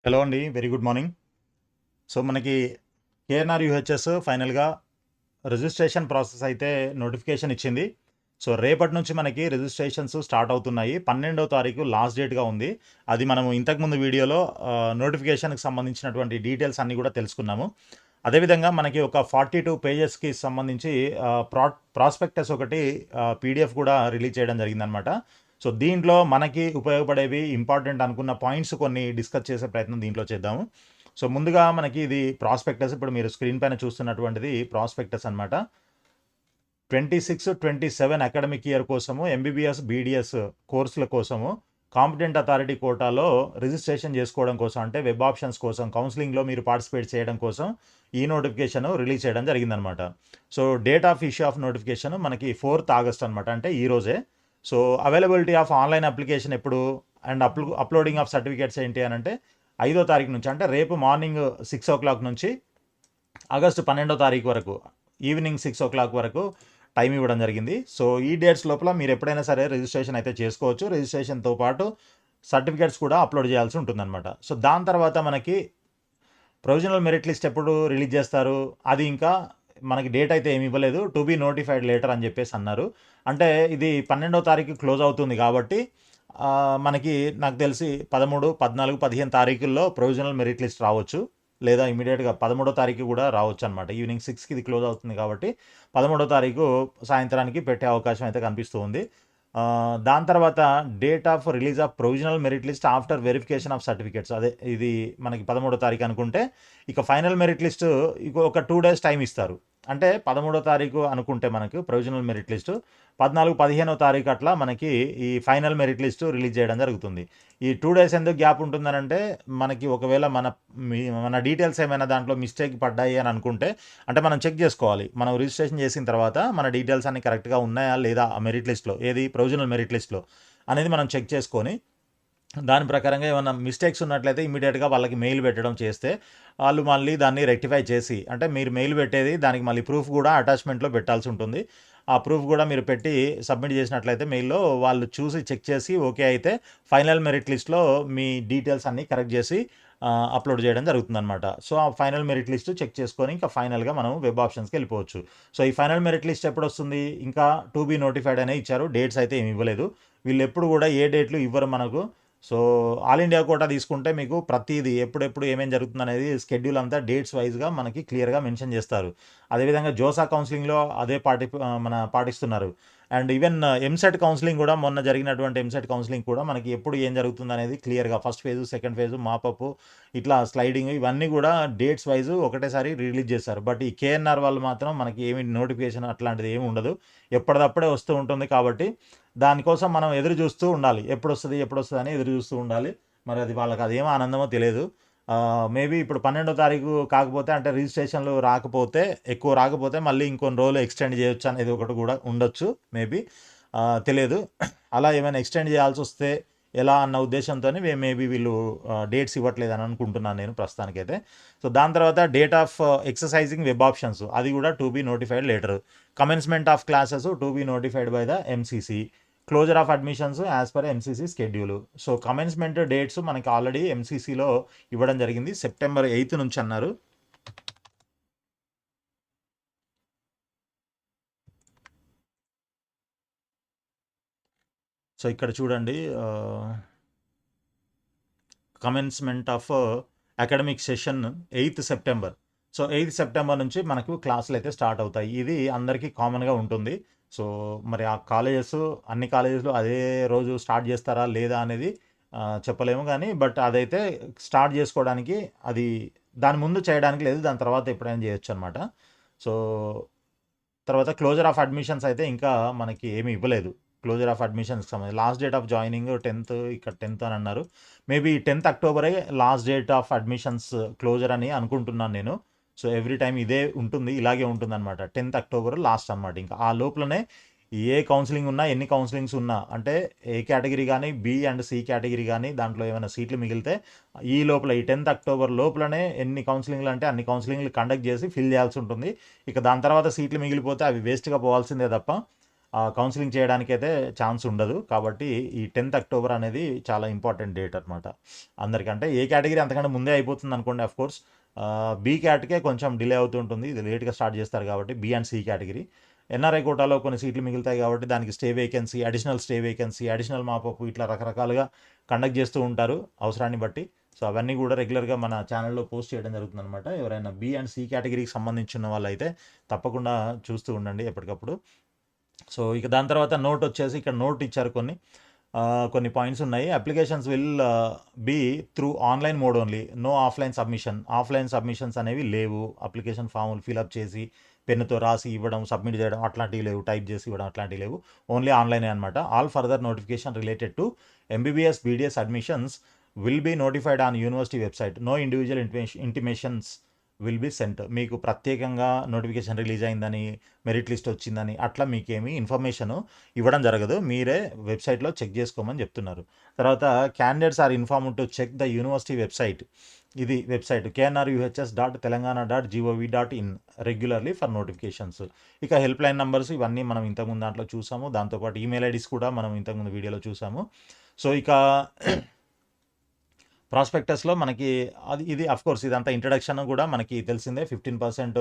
Hello అండి. Very good morning. So, మనకి KNR UHS ఫైనల్‌గా రిజిస్ట్రేషన్ ప్రాసెస్ అయితే నోటిఫికేషన్ ఇచ్చింది. సో, రేపటి నుంచి మనకి రిజిస్ట్రేషన్స్ స్టార్ట్ అవుతున్నాయి. 12వ తారీఖు లాస్ట్ డేట్‌గా ఉంది. అది మనము ఇంతకుముందు వీడియోలో నోటిఫికేషన్‌కి సంబంధించినటువంటి డీటెయిల్స్ అన్నీ కూడా తెలుసుకున్నాము. అదేవిధంగా మనకి ఒక 42 పేజెస్‌కి సంబంధించి ప్రాస్పెక్టస్ ఒకటి పీడీఎఫ్ కూడా రిలీజ్ చేయడం జరిగిందనమాట. సో, దీంట్లో మనకి ఉపయోగపడేవి ఇంపార్టెంట్ అనుకున్న పాయింట్స్ కొన్ని డిస్కస్ చేసే ప్రయత్నం దీంట్లో చేద్దాము. సో, ముందుగా మనకి ఇది ప్రాస్పెక్టస్. ఇప్పుడు మీరు స్క్రీన్ పైన చూస్తున్నటువంటిది ప్రాస్పెక్టస్ అనమాట. 26, 27 అకాడమిక్ ఇయర్ కోసము ఎంబీబీఎస్, బీడీఎస్ కోర్సుల కోసము కాంపిటెంట్ అథారిటీ కోటాలో రిజిస్ట్రేషన్ చేసుకోవడం కోసం, అంటే వెబ్ ఆప్షన్స్ కోసం, కౌన్సిలింగ్లో మీరు పార్టిసిపేట్ చేయడం కోసం ఈ నోటిఫికేషన్ రిలీజ్ చేయడం జరిగిందనమాట. So, date of issue of notification మనకి 4th ఆగస్ట్ అనమాట, అంటే ఈ రోజే. So, availability of online application ఎప్పుడు అండ్ అప్లోడింగ్ ఆఫ్ సర్టిఫికేట్స్ ఏంటి అని అంటే 5వ తారీఖు నుంచి, అంటే రేపు మార్నింగ్ 6 నుంచి ఆగస్టు 12వ తారీఖు వరకు ఈవినింగ్ 6 వరకు టైం ఇవ్వడం జరిగింది. సో, ఈ డేట్స్ లోపల మీరు ఎప్పుడైనా సరే రిజిస్ట్రేషన్ అయితే చేసుకోవచ్చు. రిజిస్ట్రేషన్తో పాటు సర్టిఫికేట్స్ కూడా అప్లోడ్ చేయాల్సి ఉంటుందన్నమాట. సో, దాని తర్వాత మనకి ప్రొవిజనల్ మెరిట్ లిస్ట్ ఎప్పుడు రిలీజ్ చేస్తారు, అది ఇంకా మనకి డేట్ అయితే ఏమి ఇవ్వలేదు. టు బీ నోటిఫైడ్ లేటర్ అని చెప్పేసి అన్నారు. అంటే ఇది 12వ తారీఖు క్లోజ్ అవుతుంది కాబట్టి మనకి నాకు తెలిసి 13, 14, 15 తారీఖుల్లో ప్రొవిజనల్ మెరిట్ లిస్ట్ రావచ్చు. లేదా ఇమీడియట్గా 13వ తారీఖు కూడా రావచ్చు అనమాట. ఈవినింగ్ 6కి ఇది క్లోజ్ అవుతుంది కాబట్టి 13వ తారీఖు సాయంత్రానికి పెట్టే అవకాశం అయితే కనిపిస్తూ ఉంది. దాని తర్వాత date of release of provisional merit list after verification of certificates, అదే ఇది మనకి 13వ తారీఖు అనుకుంటే, ఇక ఫైనల్ మెరిట్ లిస్ట్ ఒక 2 days టైం ఇస్తారు. అంటే 13వ తారీఖు అనుకుంటే మనకు ప్రొవిజనల్ మెరిట్ లిస్టు 14, 15వ తారీఖు అట్లా మనకి ఈ ఫైనల్ మెరిట్ లిస్టు రిలీజ్ చేయడం జరుగుతుంది. ఈ 2 days ఎందుకు గ్యాప్ ఉంటుందనంటే, మనకి ఒకవేళ మన డీటెయిల్స్ ఏమైనా దాంట్లో మిస్టేక్ పడ్డాయి అని అనుకుంటే, అంటే మనం చెక్ చేసుకోవాలి. మనం రిజిస్ట్రేషన్ చేసిన తర్వాత మన డీటెయిల్స్ అన్ని కరెక్ట్గా ఉన్నాయా లేదా ఆ మెరిట్ లిస్ట్లో, ఏది ప్రొవిజనల్ మెరిట్ లిస్ట్లో అనేది మనం చెక్ చేసుకొని, దాని ప్రకారంగా ఏమైనా మిస్టేక్స్ ఉన్నట్లయితే ఇమీడియట్గా వాళ్ళకి మెయిల్ పెట్టడం చేస్తే, వాళ్ళు మళ్ళీ దాన్ని రెక్టిఫై చేసి, అంటే మీరు మెయిల్ పెట్టేది దానికి మళ్ళీ ప్రూఫ్ కూడా అటాచ్మెంట్లో పెట్టాల్సి ఉంటుంది. ఆ ప్రూఫ్ కూడా మీరు పెట్టి సబ్మిట్ చేసినట్లయితే మెయిల్లో వాళ్ళు చూసి చెక్ చేసి ఓకే అయితే ఫైనల్ మెరిట్ లిస్ట్లో మీ డీటెయిల్స్ అన్నీ కరెక్ట్ చేసి అప్లోడ్ చేయడం జరుగుతుందన్నమాట. సో, ఆ ఫైనల్ మెరిట్ లిస్ట్ చెక్ చేసుకొని ఇంకా ఫైనల్గా మనం వెబ్ ఆప్షన్స్కి వెళ్ళిపోవచ్చు. సో, ఈ ఫైనల్ మెరిట్ లిస్ట్ ఎప్పుడు వస్తుంది, ఇంకా టు బీ నోటిఫైడ్ అనే ఇచ్చారు. డేట్స్ అయితే ఏమి ఇవ్వలేదు. వీళ్ళు ఎప్పుడు కూడా ఏ డేట్లు ఇవ్వరు మనకు. సో, ఆల్ ఇండియా కోటా తీసుకుంటే మీకు ప్రతీది ఎప్పుడెప్పుడు ఏమేం జరుగుతుందనేది షెడ్యూల్ అంతా డేట్స్ వైజ్గా మనకి క్లియర్గా మెన్షన్ చేస్తారు. అదేవిధంగా జోసా కౌన్సిలింగ్లో అదే పాటిస్తున్నారు. అండ్ ఈవెన్ ఎంసెట్ కౌన్సిలింగ్ కూడా, మొన్న జరిగినటువంటి ఎంసెట్ కౌన్సిలింగ్ కూడా మనకి ఎప్పుడు ఏం జరుగుతుందనేది క్లియర్గా first phase, second phase, mop up, ఇట్లా స్లైడింగ్, ఇవన్నీ కూడా డేట్స్ వైజు ఒకటేసారి రిలీజ్ చేస్తారు. బట్ ఈ కేఎన్ఆర్ వాళ్ళు మాత్రం మనకి ఏమి నోటిఫికేషన్ అట్లాంటిది ఏమి ఉండదు. ఎప్పటిదప్పుడే వస్తూ ఉంటుంది కాబట్టి దానికోసం మనం ఎదురు చూస్తూ ఉండాలి. ఎప్పుడొస్తది, ఎప్పుడొస్తది అని ఎదురు చూస్తూ ఉండాలి. మరి అది వాళ్ళకి అదేం ఆనందమో తెలియదు. మేబీ ఇప్పుడు 12వ తారీఖు కాకపోతే, అంటే రిజిస్ట్రేషన్లు రాకపోతే, ఎక్కువ రాకపోతే మళ్ళీ ఇంకొన్ని రోజులు ఎక్స్టెండ్ చేయొచ్చు అనేది ఒకటి కూడా ఉండొచ్చు మేబీ. తెలియదు. అలా ఏమైనా ఎక్స్టెండ్ చేయాల్సొస్తే ఎలా అన్న ఉద్దేశంతోని మేబీ వీళ్ళు డేట్స్ ఇవ్వట్లేదని అనుకుంటున్నాను నేను ప్రస్తుతానికైతే. సో, దాని తర్వాత date of exercising web options, అది కూడా to be notified later. Commencement of classes to be notified by the MCC. Closure of admissions as per MCC schedule. So, commencement dates మనకి already ఎంసీసీలో ఇవ్వడం జరిగింది. సెప్టెంబర్ 8 నుంచి అన్నారు. సో, ఇక్కడ చూడండి, commencement of academic session 8th September. So, 8th September నుంచి మనకు క్లాసులు అయితే స్టార్ట్ అవుతాయి. ఇది అందరికీ కామన్గా ఉంటుంది. సో, మరి ఆ అన్ని కాలేజెస్లో అదే రోజు స్టార్ట్ చేస్తారా లేదా అనేది చెప్పలేము కానీ, బట్ అదైతే స్టార్ట్ చేసుకోవడానికి, అది దాని ముందు చేయడానికి లేదు, దాని తర్వాత ఎప్పుడైనా చేయొచ్చు అనమాట. సో, తర్వాత క్లోజర్ ఆఫ్ అడ్మిషన్స్ అయితే ఇంకా మనకి ఏమీ ఇవ్వలేదు. క్లోజర్ ఆఫ్ అడ్మిషన్స్కి సంబంధించి last date of joining 10th, ఇక్కడ 10th అని అన్నారు. మేబీ 10th అక్టోబరే last date of admissions closure అని అనుకుంటున్నాను నేను. సో, ఎవ్రీ టైం ఇదే ఉంటుంది, ఇలాగే ఉంటుందన్నమాట. 10th అక్టోబర్ లాస్ట్ అనమాట. ఇంకా ఆ లోపలనే ఏ కౌన్సిలింగ్ ఉన్నా, ఎన్ని కౌన్సిలింగ్స్ ఉన్నా, అంటే ఏ కేటగిరీ కానీ, బి అండ్ సి కేటగిరీ కానీ, దాంట్లో ఏమైనా సీట్లు మిగిలితే ఈ 10th అక్టోబర్ లోపలనే ఎన్ని కౌన్సిలింగ్లు అంటే అన్ని కౌన్సిలింగ్లు కండక్ట్ చేసి ఫిల్ చేయాల్సి ఉంటుంది. ఇక దాని తర్వాత సీట్లు మిగిలిపోతే అవి వేస్ట్గా పోవాల్సిందే తప్ప కౌన్సిలింగ్ చేయడానికైతే ఛాన్స్ ఉండదు. కాబట్టి ఈ 10th అక్టోబర్ అనేది చాలా ఇంపార్టెంట్ డేట్ అనమాట అందరికంటే. ఏ కేటగిరీ అంతకంటే ముందే అయిపోతుంది అనుకోండి ఆఫ్‌కోర్స్. బి క్యాట్‌కే కొంచెం డిలే అవుతుంటుంది. ఇది లేట్‌గా స్టార్ట్ చేస్తారు కాబట్టి B and C category. NRI కోటాలో కొన్ని సీట్లు మిగులుతాయి కాబట్టి దానికి stray vacancy, additional stray vacancy, additional mop up ఇట్లా రకరకాలుగా కండక్ట్ చేస్తూ ఉంటారు అవసరాన్ని బట్టి. సో అవన్నీ కూడా రెగ్యులర్గా మన ఛానల్లో పోస్ట్ చేయడం జరుగుతుందనమాట. ఎవరైనా బి అండ్ సి కేటగిరీకి సంబంధించిన వాళ్ళైతే తప్పకుండా చూస్తూ ఉండండి ఎప్పటికప్పుడు. సో ఇక దాని తర్వాత నోట్ వచ్చేసి ఇక్కడ నోట్ ఇచ్చారు కొన్ని పాయింట్స్ ఉన్నాయి. Applications will be through online mode only, no offline submission. Offline submissions అనేవి లేవు. అప్లికేషన్ ఫామ్లు ఫిలప్ చేసి పెన్నుతో రాసి ఇవ్వడం, సబ్మిట్ చేయడం అట్లాంటివి లేవు. టైప్ చేసి ఇవ్వడం అట్లాంటివి లేవు. ఓన్లీ ఆన్లైనే అనమాట. All further notification related to MBBS BDS admissions will be notified on university website. No individual intimations will be sent. మీకు ప్రత్యేకంగా నోటిఫికేషన్ రిలీజ్ అయిందని, మెరిట్ లిస్ట్ వచ్చిందని అట్లా మీకేమీ ఇన్ఫర్మేషన్ ఇవ్వడం జరగదు. మీరే వెబ్సైట్లో చెక్ చేసుకోమని చెప్తున్నారు. తర్వాత candidates are inform to check the university website. ఇది website knruhs.telangana.gov.in regularly for notifications. ఇక హెల్ప్ లైన్ నెంబర్స్ ఇవన్నీ మనం ఇంతకుముందు దాంట్లో చూసాము. దాంతోపాటు ఈమెయిల్ ఐడీస్ కూడా మనం ఇంతకుముందు వీడియోలో చూసాము. సో ఇక ప్రాస్పెక్టస్లో మనకి ఇది అఫ్కోర్స్ ఇదంతా ఇంట్రడక్షన్ కూడా మనకి తెలిసిందే. 15%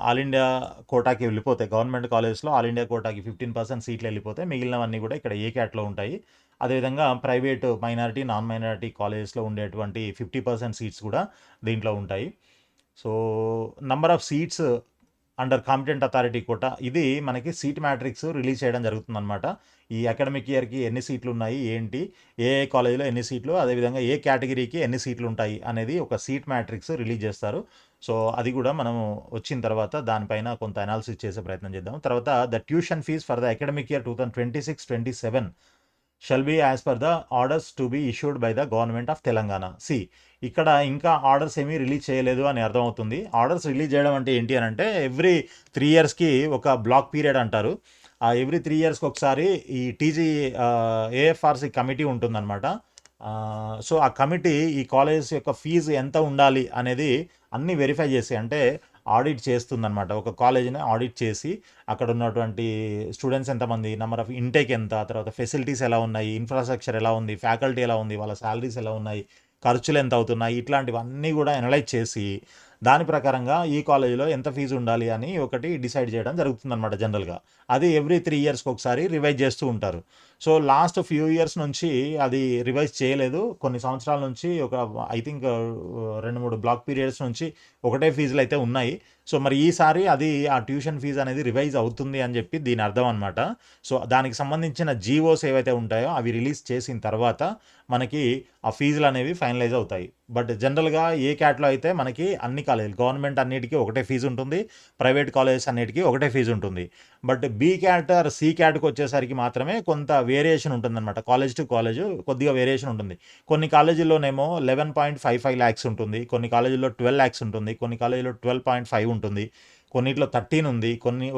ఆల్ ఇండియా కోటాకి వెళ్ళిపోతాయి. గవర్నమెంట్ కాలేజెస్లో ఆల్ ఇండియా కోటాకి 15% సీట్లు వెళ్ళిపోతాయి. మిగిలినవన్నీ కూడా ఇక్కడ ఏ క్యాట్లో ఉంటాయి. అదేవిధంగా ప్రైవేటు మైనారిటీ, నాన్ మైనారిటీ కాలేజెస్లో ఉండేటువంటి 50% సీట్స్ కూడా దీంట్లో ఉంటాయి. So number of seats under competent authority quota, ఇది మనకి సీట్ మ్యాట్రిక్స్ రిలీజ్ చేయడం జరుగుతుందన్నమాట. ఈ అకాడమిక్ ఇయర్కి ఎన్ని సీట్లు ఉన్నాయి, ఏంటి, ఏ కాలేజీలో ఎన్ని సీట్లు, అదేవిధంగా ఏ కేటగిరీకి ఎన్ని సీట్లు ఉంటాయి అనేది ఒక సీట్ మ్యాట్రిక్స్ రిలీజ్ చేస్తారు. సో అది కూడా మనము వచ్చిన తర్వాత దానిపైన కొంత అనాలిసిస్ చేసే ప్రయత్నం చేద్దాం. తర్వాత the tuition fees for the academic year 2026-27 shall be as per the orders to be issued by the government of Telangana. ఇక్కడ ఇంకా ఆర్డర్స్ ఏమీ రిలీజ్ చేయలేదు అని అర్థమవుతుంది. ఆర్డర్స్ రిలీజ్ చేయడం అంటే ఏంటి అని అంటే ఎవ్రీ 3 ఇయర్స్కి ఒక బ్లాక్ పీరియడ్ అంటారు. ఆ ఎవ్రీ 3 ఇయర్స్కి ఒకసారి ఈ టీజీ ఏఎఫ్ఆర్సి కమిటీ ఉంటుందన్నమాట. సో ఆ కమిటీ ఈ కాలేజెస్ యొక్క ఫీజు ఎంత ఉండాలి అనేది అన్నీ వెరిఫై చేసి, అంటే ఆడిట్ చేస్తుందన్నమాట. ఒక కాలేజీని ఆడిట్ చేసి అక్కడ ఉన్నటువంటి స్టూడెంట్స్ ఎంతమంది, నెంబర్ ఆఫ్ ఇంటేక్ ఎంత, తర్వాత ఫెసిలిటీస్ ఎలా ఉన్నాయి, ఇన్ఫ్రాస్ట్రక్చర్ ఎలా ఉంది, ఫ్యాకల్టీ ఎలా ఉంది, వాళ్ళ శాలరీస్ ఎలా ఉన్నాయి, ఖర్చులు ఎంత అవుతున్నాయి, ఇట్లాంటివన్నీ కూడా అనలైజ్ చేసి దాని ప్రకారంగా ఈ కాలేజీలో ఎంత ఫీజు ఉండాలి అని ఒకటి డిసైడ్ చేయడం జరుగుతుందన్నమాట జనరల్గా. అది ఎవ్రీ 3 ఇయర్స్కి ఒకసారి రివైజ్ చేస్తూ ఉంటారు. సో లాస్ట్ ఫ్యూ ఇయర్స్ నుంచి అది రివైజ్ చేయలేదు. కొన్ని సంవత్సరాల నుంచి ఒక ఐ థింక్ 2-3 బ్లాక్ పీరియడ్స్ నుంచి ఒకటే ఫీజులు అయితే ఉన్నాయి. సో మరి ఈసారి అది ఆ ట్యూషన్ ఫీజు అనేది రివైజ్ అవుతుంది అని చెప్పి దీని అర్థం అనమాట. సో దానికి సంబంధించిన జీవోస్ ఏవైతే ఉంటాయో అవి రిలీజ్ చేసిన తర్వాత మనకి ఆ ఫీజులు అనేవి ఫైనలైజ్ అవుతాయి. బట్ జనరల్గా ఏ క్యాట్లో అయితే మనకి అన్ని కాలేజీలు గవర్నమెంట్ అన్నిటికీ ఒకటే ఫీజు ఉంటుంది, ప్రైవేట్ కాలేజెస్ అన్నిటికీ ఒకటే ఫీజు ఉంటుంది. But B cat or C క్యాట్కి వచ్చేసరికి మాత్రమే కొంత వేరియేషన్ ఉంటుందన్నమాట. కాలేజ్ టు కాలేజ్ కొద్దిగా వేరియేషన్ ఉంటుంది. కొన్ని కాలేజీల్లోనేమో 11.55 lakhs ఉంటుంది, కొన్ని కాలేజీల్లో 12 lakhs ఉంటుంది, కొన్ని కాలేజీలో 12.5 ఉంటుంది, కొన్నిట్లో 13 ఉంది,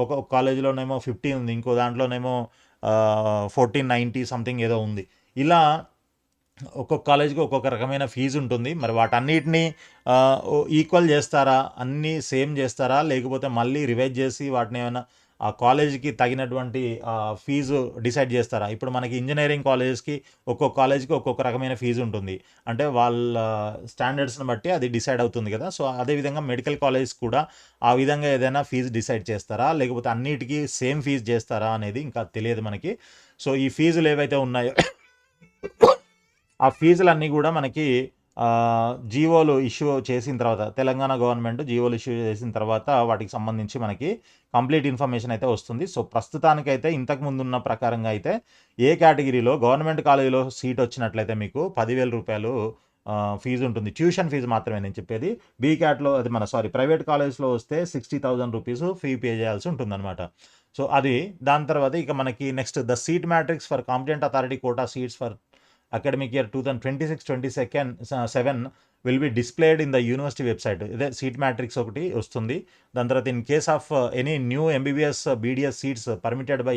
ఒక కాలేజీలోనేమో 15 ఉంది, ఇంకో దాంట్లోనేమో 1490 సంథింగ్ ఏదో ఉంది. ఇలా ఒక్కొక్క కాలేజ్కి ఒక్కొక్క రకమైన ఫీజు ఉంటుంది. మరి వాటన్నిటిని ఈక్వల్ చేస్తారా, అన్నీ సేమ్ చేస్తారా, లేకపోతే మళ్ళీ రివైజ్ చేసి వాటిని ఏమైనా ఆ కాలేజీకి తగినటువంటి ఫీజు డిసైడ్ చేస్తారా? ఇప్పుడు మనకి ఇంజనీరింగ్ కాలేజెస్కి ఒక్కొక్క కాలేజ్కి ఒక్కొక్క రకమైన ఫీజు ఉంటుంది. అంటే వాళ్ళ స్టాండర్డ్స్ని బట్టి అది డిసైడ్ అవుతుంది కదా. సో అదేవిధంగా మెడికల్ కాలేజ్ కూడా ఆ విధంగా ఏదైనా ఫీజు డిసైడ్ చేస్తారా, లేకపోతే అన్నిటికీ సేమ్ ఫీజు చేస్తారా అనేది ఇంకా తెలియదు మనకి. సో ఈ ఫీజులు ఏవైతే ఉన్నాయో ఆ ఫీజులన్నీ కూడా మనకి జీవోలు ఇష్యూ చేసిన తర్వాత, తెలంగాణ గవర్నమెంట్ జీవోలు ఇష్యూ చేసిన తర్వాత వాటికి సంబంధించి మనకి కంప్లీట్ ఇన్ఫర్మేషన్ అయితే వస్తుంది. సో ప్రస్తుతానికైతే ఇంతకుముందు ఉన్న ప్రకారంగా అయితే ఏ కేటగిరీలో గవర్నమెంట్ కాలేజీలో సీట్ వచ్చినట్లయితే మీకు 10,000 రూపాయలు ఫీజు ఉంటుంది. ట్యూషన్ ఫీజు మాత్రమే నేను చెప్పేది. బీ క్యాట్లో అది ప్రైవేట్ కాలేజ్లో వస్తే 60,000 రూపీస్ ఫీ పే చేయాల్సి ఉంటుందన్నమాట. సో అది దాని తర్వాత ఇక మనకి next the seat matrix for competent authority quota seats for academic year 2026-27 will be displayed in the university website. ఇదే సీట్ మ్యాట్రిక్స్ ఒకటి వస్తుంది. దాని తర్వాత in case of any new MBBS BDS seats permitted by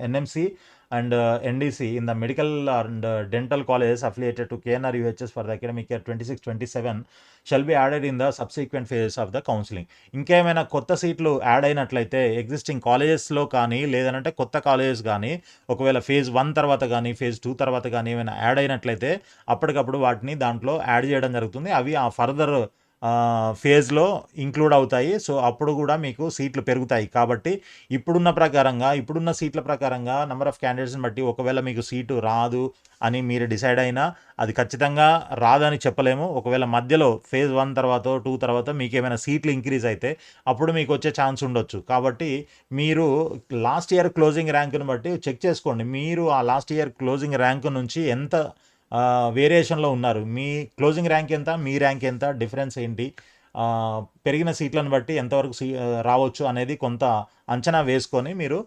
NMC and NDC in the medical and dental colleges affiliated to KNR UHS for the academic year 26-27 shall be added in the subsequent phases of the counseling. ఇంకేమైనా కొత్త సీట్లు add అయినట్లయితే existing కాలేజెస్లో కానీ లేదనంటే కొత్త colleges కానీ ఒకవేళ ఫేజ్ 1 తర్వాత కానీ ఫేజ్ 2 తర్వాత కానీ ఏమైనా యాడ్ అయినట్లయితే అప్పటికప్పుడు వాటిని దాంట్లో యాడ్ చేయడం జరుగుతుంది. అవి ఆ ఫర్దర్ ఫేజ్లో ఇంక్లూడ్ అవుతాయి. సో అప్పుడు కూడా మీకు సీట్లు పెరుగుతాయి. కాబట్టి ఇప్పుడున్న సీట్ల ప్రకారంగా నెంబర్ ఆఫ్ క్యాండిడేట్స్ని బట్టి ఒకవేళ మీకు సీటు రాదు అని మీరు డిసైడ్ అయినా అది ఖచ్చితంగా రాదని చెప్పలేము. ఒకవేళ మధ్యలో ఫేజ్ 1 తర్వాత 2 తర్వాత మీకు ఏమైనా సీట్లు ఇంక్రీజ్ అయితే అప్పుడు మీకు వచ్చే ఛాన్స్ ఉండొచ్చు. కాబట్టి మీరు లాస్ట్ ఇయర్ క్లోజింగ్ ర్యాంకుని బట్టి చెక్ చేసుకోండి. మీరు ఆ లాస్ట్ ఇయర్ క్లోజింగ్ ర్యాంకు నుంచి ఎంత వేరియేషన్లో ఉన్నారు, మీ క్లోజింగ్ ర్యాంక్ ఎంత, మీ ర్యాంక్ ఎంత, డిఫరెన్స్ ఏంటి, పెరిగిన సీట్లను బట్టి ఎంతవరకు రావచ్చు అనేది కొంత అంచనా వేసుకొని మీరు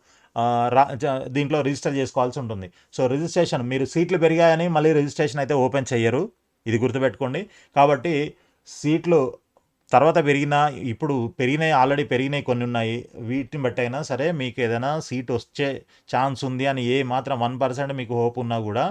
దీంట్లో రిజిస్టర్ చేసుకోవాల్సి ఉంటుంది. సో రిజిస్ట్రేషన్ మీరు సీట్లు పెరిగాయని మళ్ళీ రిజిస్ట్రేషన్ అయితే ఓపెన్ చేయరు, ఇది గుర్తుపెట్టుకోండి. కాబట్టి సీట్లు తర్వాత ఇప్పుడు ఆల్రెడీ పెరిగినాయి కొన్ని ఉన్నాయి, వీటిని బట్టి అయినా సరే మీకు ఏదైనా సీట్ వచ్చే ఛాన్స్ ఉంది అని ఏ మాత్రం 1% మీకు హోప్ ఉన్నా కూడా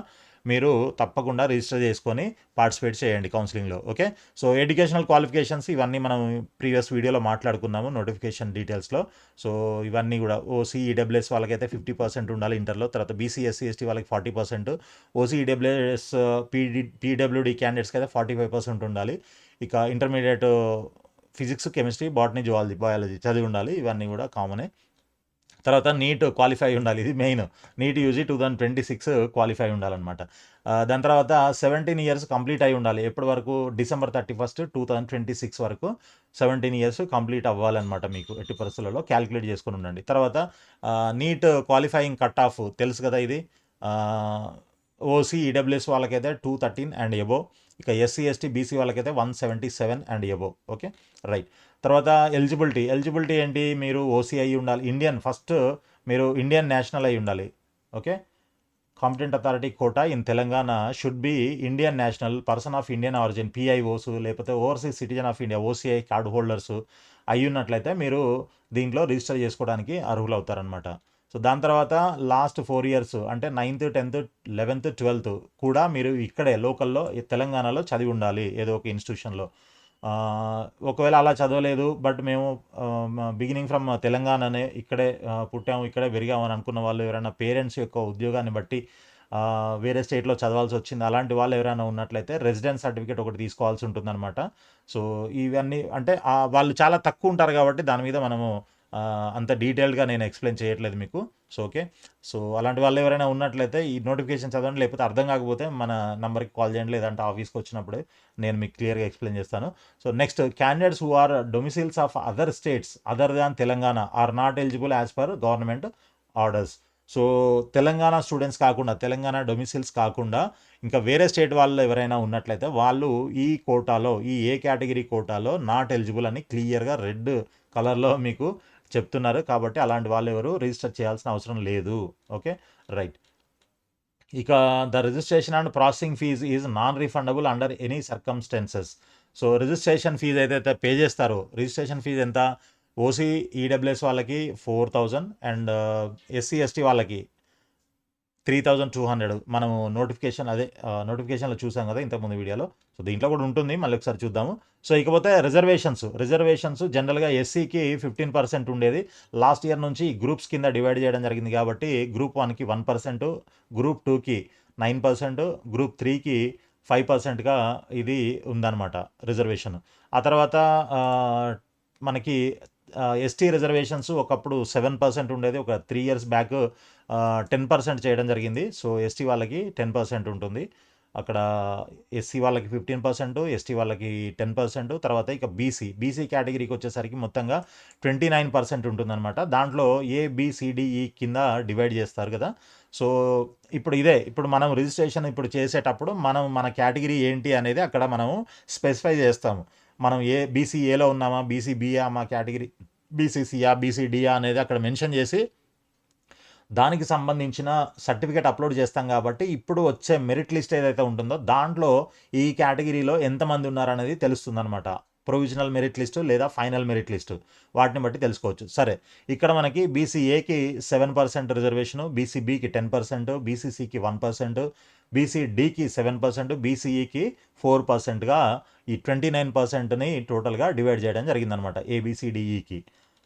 మీరు తప్పకుండా రిజిస్టర్ చేసుకొని పార్టిసిపేట్ చేయండి కౌన్సిలింగ్లో. ఓకే, సో ఎడ్యుకేషనల్ క్వాలిఫికేషన్స్ ఇవన్నీ మనం ప్రీవియస్ వీడియోలో మాట్లాడుకున్నాము నోటిఫికేషన్ డీటెయిల్స్లో. సో ఇవన్నీ కూడా ఓసీ ఈడబ్ల్యూఎస్ వాళ్ళకైతే 50% ఉండాలి ఇంటర్లో, తర్వాత బీసీ ఎస్సీ ఎస్టీ వాళ్ళకి 40%, ఓసీ ఈడబ్ల్యూఎస్ పీడబ్ల్యూడి క్యాండిడేట్స్కి అయితే 45% ఉండాలి. ఇక intermediate physics, chemistry, botany, zoology, biology చదివి ఉండాలి. ఇవన్నీ కూడా కామనే. తర్వాత నీట్ క్వాలిఫై ఉండాలి, ఇది మెయిన్. నీట్ యూజీ 2026 క్వాలిఫై ఉండాలన్నమాట. దాని తర్వాత 17 ఇయర్స్ కంప్లీట్ అయి ఉండాలి. ఎప్పటి వరకు? December 31, 2026 వరకు 17 ఇయర్స్ కంప్లీట్ అవ్వాలన్నమాట. మీకు ఎట్టి పరిస్థితులలో క్యాలిక్యులేట్ చేసుకొని ఉండండి. తర్వాత నీట్ క్వాలిఫైయింగ్ కట్ ఆఫ్ తెలుసు కదా, ఇది ఓసీ ఈడబ్ల్యూఎస్ వాళ్ళకైతే 213 అండ్ ఎబో, ఇక ఎస్సీ ఎస్టీ బీసీ వాళ్ళకైతే 177 అండ్ ఎబో. Okay, right. తర్వాత ఎలిజిబిలిటీ ఏంటి? మీరు ఓసీ అయి ఉండాలి, ఫస్ట్ మీరు ఇండియన్ నేషనల్ అయి ఉండాలి. Okay, competent authority quota in Telangana should be Indian national, person of Indian origin, PIOs, లేకపోతే overseas citizen of India, OCI card holders అయి ఉన్నట్లయితే మీరు దీంట్లో రిజిస్టర్ చేసుకోవడానికి అర్హులు అవుతారనమాట. సో దాని తర్వాత లాస్ట్ 4 ఇయర్స్ అంటే 9th, 10th, 11th, 12th కూడా మీరు ఇక్కడే లోకల్లో తెలంగాణలో చదివి ఉండాలి ఏదో ఒక ఇన్స్టిట్యూషన్లో. ఒకవేళ అలా చదవలేదు, బట్ మేము బిగినింగ్ ఫ్రమ్ తెలంగాణనే, ఇక్కడే పుట్టాము, ఇక్కడే పెరిగాము అని అనుకున్న వాళ్ళు ఎవరైనా పేరెంట్స్ యొక్క ఉద్యోగాన్ని బట్టి వేరే స్టేట్లో చదవాల్సి వచ్చింది, అలాంటి వాళ్ళు ఎవరైనా ఉన్నట్లయితే రెసిడెన్స్ సర్టిఫికేట్ ఒకటి తీసుకోవాల్సి ఉంటుందన్నమాట. సో ఇవన్నీ అంటే వాళ్ళు చాలా తక్కువ ఉంటారు కాబట్టి దాని మీద మనము అంత డీటెయిల్డ్గా నేను ఎక్స్ప్లెయిన్ చేయట్లేదు మీకు. సో ఓకే, సో అలాంటి వాళ్ళు ఎవరైనా ఉన్నట్లయితే ఈ నోటిఫికేషన్ చదవండి, లేకపోతే అర్థం కాకపోతే మన నెంబర్కి కాల్ చేయండి, లేదంటే ఆఫీస్కి వచ్చినప్పుడే నేను మీకు క్లియర్గా ఎక్స్ప్లెయిన్ చేస్తాను. So next, candidates who are domiciles of other states other than Telangana are not eligible as per government orders. So Telangana students కాకుండా, తెలంగాణ డొమిసైల్స్ కాకుండా ఇంకా వేరే స్టేట్ వాళ్ళు ఎవరైనా ఉన్నట్లయితే వాళ్ళు ఈ కోటాలో, ఈ ఏ కేటగిరీ కోటాలో నాట్ ఎలిజిబుల్ అని క్లియర్గా రెడ్ కలర్లో మీకు చెప్తున్నారు. కాబట్టి అలాంటి వాళ్ళు ఎవరు రిజిస్టర్ చేయాల్సిన అవసరం లేదు. Okay, right. ఇక the registration and processing fee is non refundable under any circumstances. So registration fee ఏదైతే పే చేస్తారో, రిజిస్ట్రేషన్ ఫీజ్ ఎంత? ఓసీ ఈడబ్ల్యూఎస్ వాళ్ళకి 4000 అండ్ ఎస్సీ ఎస్టీ వాళ్ళకి 3200. మనము నోటిఫికేషన్లో చూసాం కదా ఇంతకుముందు వీడియోలో. సో దీంట్లో కూడా ఉంటుంది, మళ్ళీ ఒకసారి చూద్దాము. సో ఇకపోతే రిజర్వేషన్స్ జనరల్గా ఎస్సీకి 15% ఉండేది. లాస్ట్ ఇయర్ నుంచి గ్రూప్స్ కింద డివైడ్ చేయడం జరిగింది కాబట్టి గ్రూప్ 1కి 1%, గ్రూప్ 2కి 9%, గ్రూప్ 3కి 5%గా ఇది ఉందన్నమాట రిజర్వేషన్. ఆ తర్వాత మనకి ఎస్టీ రిజర్వేషన్స్ ఒకప్పుడు 7% ఉండేది, ఒక 3 years బ్యాక్ 10% చేయడం జరిగింది. సో ఎస్టీ వాళ్ళకి 10% ఉంటుంది అక్కడ, ఎస్సీ వాళ్ళకి 15%, ఎస్టీ వాళ్ళకి 10%. తర్వాత ఇక బీసీ కేటగిరీకి వచ్చేసరికి మొత్తంగా 29% ఉంటుందన్నమాట. దాంట్లో ఏబిసిడిఈ కింద డివైడ్ చేస్తారు కదా. సో ఇప్పుడు మనం రిజిస్ట్రేషన్ చేసేటప్పుడు మన కేటగిరీ ఏంటి అనేది అక్కడ మనం స్పెసిఫై చేస్తాము. మనం బీసీఏలో ఉన్నామా, బీసీబీయా, మా కేటగిరీ బీసీసీయా, బీసీడీయా అనేది అక్కడ మెన్షన్ చేసి దానికి సంబంధించిన సర్టిఫికేట్ అప్లోడ్ చేస్తాం. కాబట్టి ఇప్పుడు వచ్చే మెరిట్ లిస్ట్ ఏదైతే ఉంటుందో దాంట్లో ఈ కేటగిరీలో ఎంతమంది ఉన్నారనేది తెలుస్తుందన్నమాట. ప్రొవిజనల్ మెరిట్ లిస్టు లేదా ఫైనల్ మెరిట్ లిస్టు వాటిని బట్టి తెలుసుకోవచ్చు. సరే, ఇక్కడ మనకి బీసీఏకి 7% రిజర్వేషను, బీసీబీకి 10%, బీసీసీకి 1%, బీసీడీకి 7%, బీసీఈకి 4%గా ఈ 29%ని టోటల్గా డివైడ్ చేయడం జరిగిందనమాట ఏబిసిడిఈకి.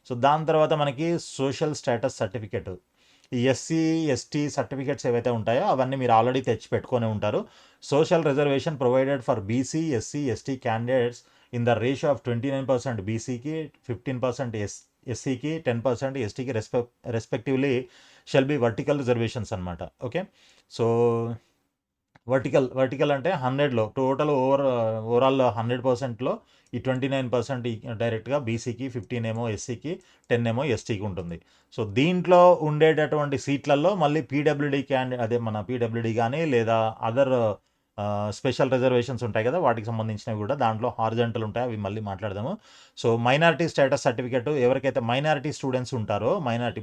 సో దాని తర్వాత మనకి సోషల్ స్టేటస్ సర్టిఫికెట్, ఈ ఎస్సీ ఎస్టీ సర్టిఫికెట్స్ ఏవైతే ఉంటాయో అవన్నీ మీరు ఆల్రెడీ తెచ్చి పెట్టుకొని ఉంటారు. Social reservation provided for BC SC ST candidates in the ratio of 29% బీసీకి, 15% ఎస్సీకి, 10% ఎస్టీకి respectively shall be vertical reservations అనమాట. ఓకే, సో వర్టికల్ అంటే 100లో టోటల్ ఓవరాల్ 100%లో ఈ 29% డైరెక్ట్గా బీసీకి, 15 ఏమో ఎస్సీకి, 10 ఏమో ఎస్టీకి ఉంటుంది. సో దీంట్లో ఉండేటటువంటి సీట్లలో మళ్ళీ పీడబ్ల్యూడీ అదే మన పీడబ్ల్యూడీ కానీ లేదా అదర్ స్పెషల్ రిజర్వేషన్స్ ఉంటాయి కదా, వాటికి సంబంధించినవి కూడా దాంట్లో హారిజంటల్ ఉంటాయి, అవి మళ్ళీ మాట్లాడదాము. సో మైనారిటీ స్టేటస్ సర్టిఫికెట్ ఎవరికైతే మైనారిటీ స్టూడెంట్స్ ఉంటారో,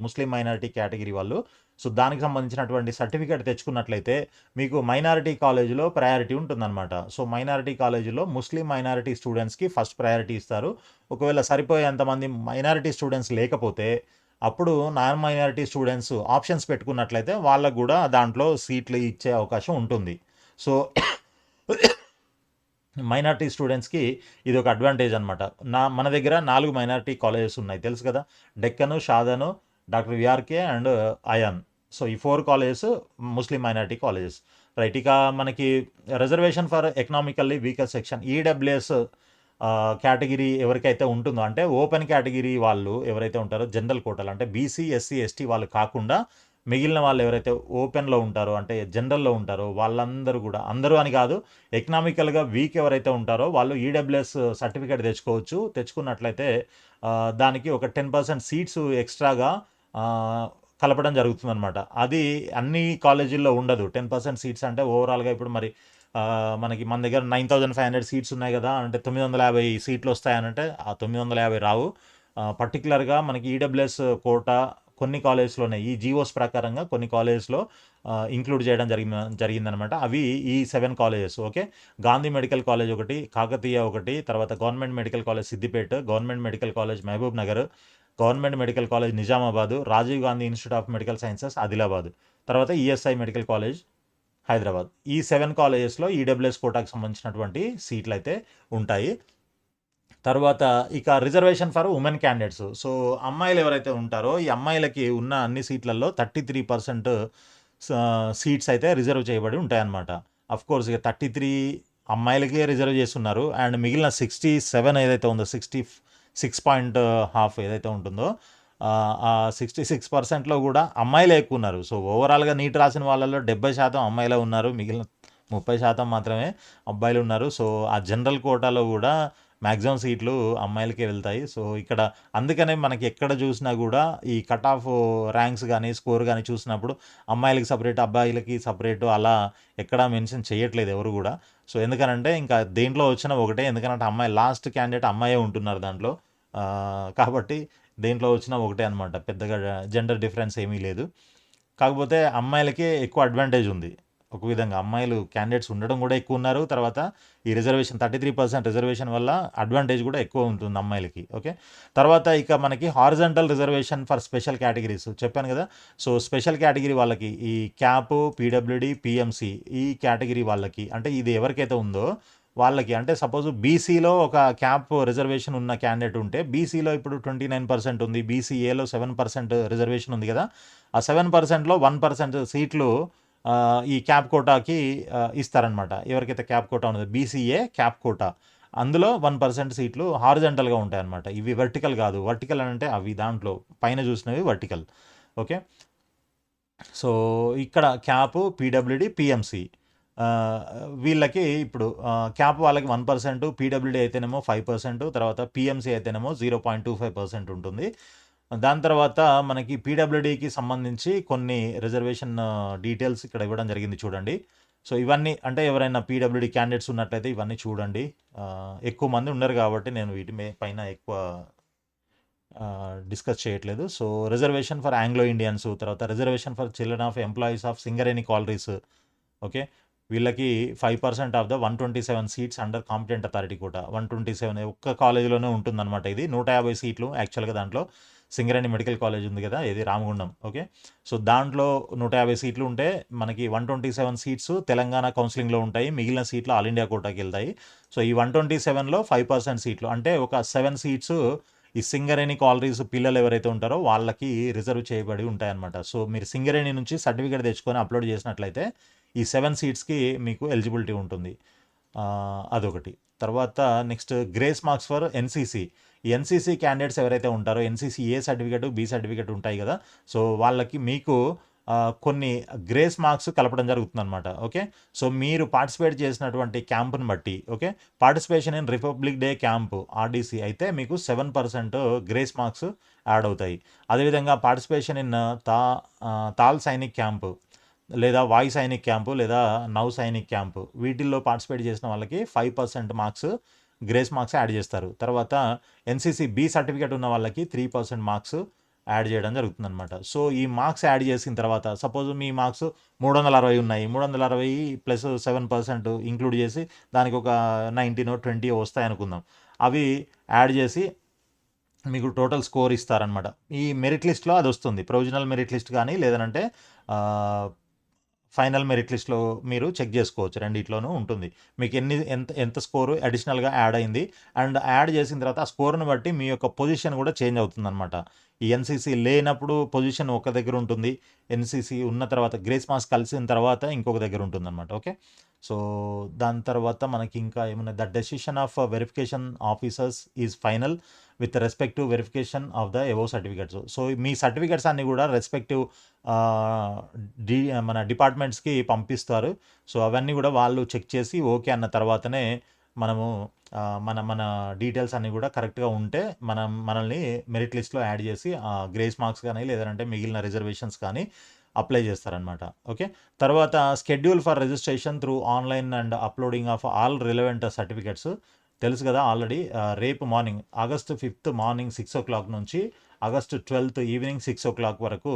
ముస్లిం మైనారిటీ కేటగిరీ వాళ్ళు, సో దానికి సంబంధించినటువంటి సర్టిఫికేట్ తెచ్చుకున్నట్లయితే మీకు మైనారిటీ కాలేజీలో ప్రయారిటీ ఉంటుందన్నమాట. సో మైనారిటీ కాలేజీలో ముస్లిం మైనారిటీ స్టూడెంట్స్కి ఫస్ట్ ప్రయారిటీ ఇస్తారు. ఒకవేళ సరిపోయేంతమంది మైనారిటీ స్టూడెంట్స్ లేకపోతే అప్పుడు నాన్ మైనారిటీ స్టూడెంట్స్ ఆప్షన్స్ పెట్టుకున్నట్లయితే వాళ్ళకు కూడా దాంట్లో సీట్లు ఇచ్చే అవకాశం ఉంటుంది. సో మైనారిటీ స్టూడెంట్స్కి ఇది ఒక అడ్వాంటేజ్ అనమాట. మన దగ్గర 4 మైనారిటీ కాలేజెస్ ఉన్నాయి, తెలుసు కదా, Deccan, Shadan, doctor VRK and Ayaan. So ఈ 4 colleges Muslim minority colleges, right. ఇక మనకి reservation for economically weaker section EWS category ఎవరికైతే ఉంటుందో, అంటే ఓపెన్ కేటగిరీ వాళ్ళు ఎవరైతే ఉంటారో జనరల్ కోటాలు, అంటే బీసీ ఎస్సీ ఎస్టీ వాళ్ళు కాకుండా మిగిలిన వాళ్ళు ఎవరైతే ఓపెన్లో ఉంటారో అంటే జనరల్లో ఉంటారో వాళ్ళందరూ కూడా, అందరూ అని కాదు, ఎకనామికల్గా వీక్ ఎవరైతే ఉంటారో వాళ్ళు ఈడబ్ల్యూఎస్ సర్టిఫికేట్ తెచ్చుకోవచ్చు. తెచ్చుకున్నట్లయితే దానికి ఒక 10% సీట్స్ ఎక్స్ట్రాగా కలపడం జరుగుతుందన్నమాట. అది అన్ని కాలేజీల్లో ఉండదు. 10% సీట్స్ అంటే ఓవరాల్గా ఇప్పుడు మరి మనకి మన దగ్గర 9500 సీట్స్ ఉన్నాయి కదా, అంటే 950 సీట్లు వస్తాయనంటే ఆ 950 రావు. పర్టికులర్గా మనకి ఈడబ్ల్యూఎస్ కోటా కొన్ని కాలేజెస్లోనే ఈ జీవోస్ ప్రకారంగా కొన్ని కాలేజెస్లో ఇంక్లూడ్ చేయడం జరిగిందనమాట. అవి ఈ 7 colleges. Okay, Gandhi medical college ఒకటి, కాకతీయ ఒకటి, తర్వాత government medical college Siddipet, government medical college Mahabubnagar, government medical college Nizamabad, Rajiv Gandhi institute of medical sciences Adilabad, తర్వాత ఈఎస్ఐ మెడికల్ కాలేజ్ హైదరాబాద్. ఈ 7 కాలేజెస్లో ఈడబ్ల్యూఎస్ కోటాకు సంబంధించినటువంటి సీట్లు అయితే ఉంటాయి. తర్వాత ఇక reservation for women candidates. So అమ్మాయిలు ఎవరైతే ఉంటారో ఈ అమ్మాయిలకి ఉన్న అన్ని సీట్లలో 33% సీట్స్ అయితే రిజర్వ్ చేయబడి ఉంటాయన్నమాట. అఫ్కోర్స్ ఇక 33 అమ్మాయిలకే రిజర్వ్ చేస్తున్నారు, అండ్ మిగిలిన 67 ఏదైతే ఉందో 66.5 ఏదైతే ఉంటుందో ఆ 66%లో కూడా అమ్మాయిలే ఎక్కువ ఉన్నారు. సో ఓవరాల్గా నీట్ రాసిన వాళ్ళలో 70% అమ్మాయిలే ఉన్నారు, మిగిలిన 30% మాత్రమే అబ్బాయిలు ఉన్నారు. సో ఆ జనరల్ కోటాలో కూడా మ్యాక్సిమం సీట్లు అమ్మాయిలకే వెళ్తాయి. సో ఇక్కడ అందుకనే మనకి ఎక్కడ చూసినా కూడా ఈ కట్ ఆఫ్ ర్యాంక్స్ కానీ స్కోర్ కానీ చూసినప్పుడు అమ్మాయిలకి సపరేట్ అబ్బాయిలకి సపరేట్ అలా ఎక్కడా మెన్షన్ చేయట్లేదు ఎవరు కూడా. సో ఎందుకనంటే ఇంకా దేంట్లో వచ్చినా ఒకటే, ఎందుకంటే అమ్మాయి లాస్ట్ క్యాండిడేట్ అమ్మాయే ఉంటున్నారు దాంట్లో. కాబట్టి దేంట్లో వచ్చినా ఒకటే అనమాట, పెద్దగా జెండర్ డిఫరెన్స్ ఏమీ లేదు. కాకపోతే అమ్మాయిలకే ఎక్కువ అడ్వాంటేజ్ ఉంది. ఒక విధంగా అమ్మాయిలు క్యాండిడేట్స్ ఉండడం కూడా ఎక్కువ ఉన్నారు. తర్వాత ఈ రిజర్వేషన్ 33% రిజర్వేషన్ వల్ల అడ్వాంటేజ్ కూడా ఎక్కువ ఉంటుంది అమ్మాయిలకి. ఓకే, తర్వాత ఇక మనకి horizontal reservation for special categories చెప్పాను కదా. సో స్పెషల్ కేటగిరీ వాళ్ళకి ఈ క్యాప్, పీడబ్ల్యూడి, పిఎంసి ఈ కేటగిరీ వాళ్ళకి, అంటే ఇది ఎవరికైతే ఉందో వాళ్ళకి, అంటే సపోజ్ బీసీలో ఒక క్యాప్ రిజర్వేషన్ ఉన్న క్యాండిడేట్ ఉంటే బీసీలో ఇప్పుడు 29% ఉంది, బీసీఏలో 7% రిజర్వేషన్ ఉంది కదా, ఆ 7%లో 1% సీట్లు ఈ క్యాప్ కోటాకి ఇస్తారనమాట. ఎవరికైతే క్యాప్ కోటా ఉన్నదో బీసీఏ క్యాప్ కోటా, అందులో 1% సీట్లు హారిజంటల్గా ఉంటాయన్నమాట. ఇవి వర్టికల్ కాదు. వర్టికల్ అంటే అవి దాంట్లో పైన చూసినవి వర్టికల్. ఓకే, సో ఇక్కడ క్యాప్, పీడబ్ల్యూడి, పిఎంసి వీళ్ళకి ఇప్పుడు క్యాప్ వాళ్ళకి 1%, పీడబ్ల్యూడి అయితేనేమో 5%, తర్వాత పిఎంసి అయితేనేమో 0.25% ఉంటుంది. దాని తర్వాత మనకి పీడబ్ల్యూడికి సంబంధించి కొన్ని రిజర్వేషన్ డీటెయిల్స్ ఇక్కడ ఇవ్వడం జరిగింది చూడండి. సో ఇవన్నీ అంటే ఎవరైనా పీడబ్ల్యూడి క్యాండిడేట్స్ ఉన్నట్లయితే ఇవన్నీ చూడండి. ఎక్కువ మంది ఉన్నారు కాబట్టి నేను వీటి పైన ఎక్కువ డిస్కస్ చేయట్లేదు. So reservation for Anglo Indians, తర్వాత reservation for children of employees of Singareni collieries. Okay, వీళ్ళకి 5% of the 127 seats under competent authority quota. 127 ఒక్క కాలేజీలోనే ఉంటుందన్నమాట ఇది. 150 సీట్లు యాక్చువల్‌గా దాంట్లో. సింగరేణి మెడికల్ కాలేజ్ ఉంది కదా! ఇది రామగుండం. ఓకే. సో, దాంట్లో 150 సీట్లు ఉంటే మనకి 127 సీట్స్ తెలంగాణ కౌన్సిలింగ్‌లో ఉంటాయి. మిగిలిన సీట్లు ఆల్ ఇండియా కోటాకెళ్తాయి. సో, ఈ 127లో 5% సీట్లు అంటే ఒక 7 సీట్స్ ఈ సింగరేణి కాలరీస్ పిల్లలు ఎవరైతే ఉంటారో వాళ్ళకి రిజర్వ్ చేయబడి ఉంటాయన్నమాట. సో, మీరు సింగరేణి నుంచి సర్టిఫికేట్ తెచ్చుకొని అప్లోడ్ చేసినట్లయితే ఈ 7 సీట్స్‌కి మీకు ఎలిజిబిలిటీ ఉంటుంది. అదొకటి. తర్వాత next grace marks for NCC. ఈ ఎన్‌సీసీ క్యాండిడేట్స్ ఎవరైతే ఉంటారో NCC A certificate, B certificate ఉంటాయి కదా! సో, వాళ్ళకి మీకు కొన్ని గ్రేస్ మార్క్స్ కలపడం జరుగుతుందనమాట. ఓకే. సో, మీరు పార్టిసిపేట్ చేసినటువంటి క్యాంప్‌ని బట్టి okay. Participation in republic day camp RDC అయితే మీకు 7% గ్రేస్ మార్క్స్ యాడ్ అవుతాయి. అదేవిధంగా participation in Tal Sainik camp లేదా వాయు సైనిక్ క్యాంపు లేదా నౌ సైనిక్ క్యాంపు వీటిల్లో పార్టిసిపేట్ చేసిన వాళ్ళకి 5% మార్క్స్ గ్రేస్ మార్క్స్ యాడ్ చేస్తారు. తర్వాత ఎన్‌సీసీ బి సర్టిఫికేట్ ఉన్న వాళ్ళకి 3% మార్క్స్ యాడ్ చేయడం జరుగుతుందనమాట. సో, ఈ మార్క్స్ యాడ్ చేసిన తర్వాత సపోజ్ మీ మార్క్స్ 360 ఉన్నాయి. 360 ప్లస్ 7% ఇంక్లూడ్ చేసి దానికి ఒక 19 20 వస్తాయనుకుందాం. అవి యాడ్ చేసి మీకు టోటల్ స్కోర్ ఇస్తారనమాట. ఈ మెరిట్ లిస్ట్‌లో అదొస్తుంది. ప్రొవిజనల్ మెరిట్ లిస్ట్ కానీ లేదనంటే ఆహ్, ఫైనల్ మెరిట్ లిస్ట్‌లో మీరు చెక్ చేసుకోవచ్చు. రెండిట్లోనూ ఉంటుంది. మీకు ఎంత స్కోరు అడిషనల్‌గా యాడ్ అయింది. అండ్ యాడ్ చేసిన తర్వాత ఆ స్కోర్‌ని బట్టి మీ యొక్క పొజిషన్ కూడా చేంజ్ అవుతుందనమాట. ఈ ఎన్‌సీసీ లేనప్పుడు పొజిషన్ ఒక దగ్గర ఉంటుంది. ఎన్‌సీసీ ఉన్న తర్వాత గ్రేస్ మార్క్స్ కలిసిన తర్వాత ఇంకొక దగ్గర ఉంటుందనమాట. ఓకే. సో, దాని తర్వాత మనకి ఇంకా ఏమున్నాయి the decision of verification officers is final with respective verification of the above certificates. So, మీ సర్టిఫికేట్స్ అన్నీ కూడా రెస్పెక్టివ్ ఆహ్, డి మన డిపార్ట్మెంట్స్‌కి పంపిస్తారు. సో, అవన్నీ కూడా వాళ్ళు చెక్ చేసి ఓకే అన్న తర్వాతనే మనము మన మన డీటెయిల్స్ అన్నీ కూడా కరెక్ట్‌గా ఉంటే మనల్ని మెరిట్ లిస్ట్‌లో యాడ్ చేసి గ్రేస్ మార్క్స్ కానీ లేదంటే మిగిలిన రిజర్వేషన్స్ కానీ అప్లై చేస్తారనమాట. ఓకే. తర్వాత schedule for registration through online and uploading of all relevant certificates తెలుసు కదా ఆల్రెడీ. రేపు మార్నింగ్ ఆగస్ట్ 5 మార్నింగ్ 6:00 నుంచి ఆగస్ట్ 12 ఈవినింగ్ 6:00 వరకు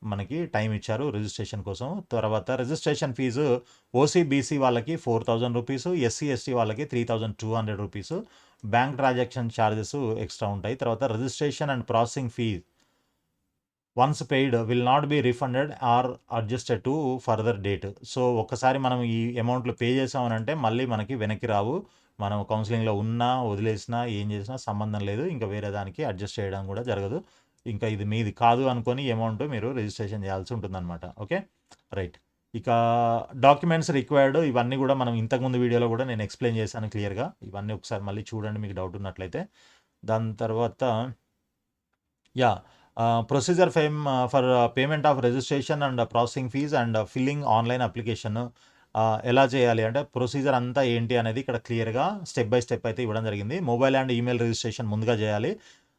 మనకి టైం ఇచ్చారు రిజిస్ట్రేషన్ కోసం. తర్వాత రిజిస్ట్రేషన్ ఫీజు ఓసీ, బీసీ వాళ్ళకి 4000 రూపీసు, ఎస్సీ, ఎస్టీ వాళ్ళకి 3200 rupees. Bank transaction charges extra ఉంటాయి. తర్వాత registration and processing fee once paid will not be refunded or adjusted to further date. So, ఒక్కసారి మనం ఈ అమౌంట్లు పే చేసామనంటే మళ్ళీ మనకి వెనక్కి రావు. మనం కౌన్సిలింగ్‌లో ఉన్నా, వదిలేసినా, ఏం చేసినా సంబంధం లేదు. ఇంకా వేరే దానికి అడ్జస్ట్ చేయడం కూడా జరగదు. ఇంకా ఇది మీది కాదు అనుకోని అమౌంట్ మీరు రిజిస్ట్రేషన్ చేయాల్సి ఉంటుందనమాట. ఓకే. రైట్. ఇక డాక్యుమెంట్స్ రిక్వైర్డ్ ఇవన్నీ కూడా మనం ఇంతకుముందు వీడియోలో కూడా నేను ఎక్స్‌ప్లెయిన్ చేశాను క్లియర్‌గా. ఇవన్నీ ఒకసారి మళ్ళీ చూడండి మీకు డౌట్ ఉన్నట్లయితే. దాని తర్వాత yeah! Procedure for payment of registration and processing fees and filling online application ఎలా చేయాలి అంటే ప్రొసీజర్ అంతా ఏంటి అనేది ఇక్కడ క్లియర్‌గా స్టెప్ బై స్టెప్ అయితే ఇవ్వడం జరిగింది. మొబైల్ అండ్ ఈమెయిల్ రిజిస్ట్రేషన్ ముందుగా చేయాలి.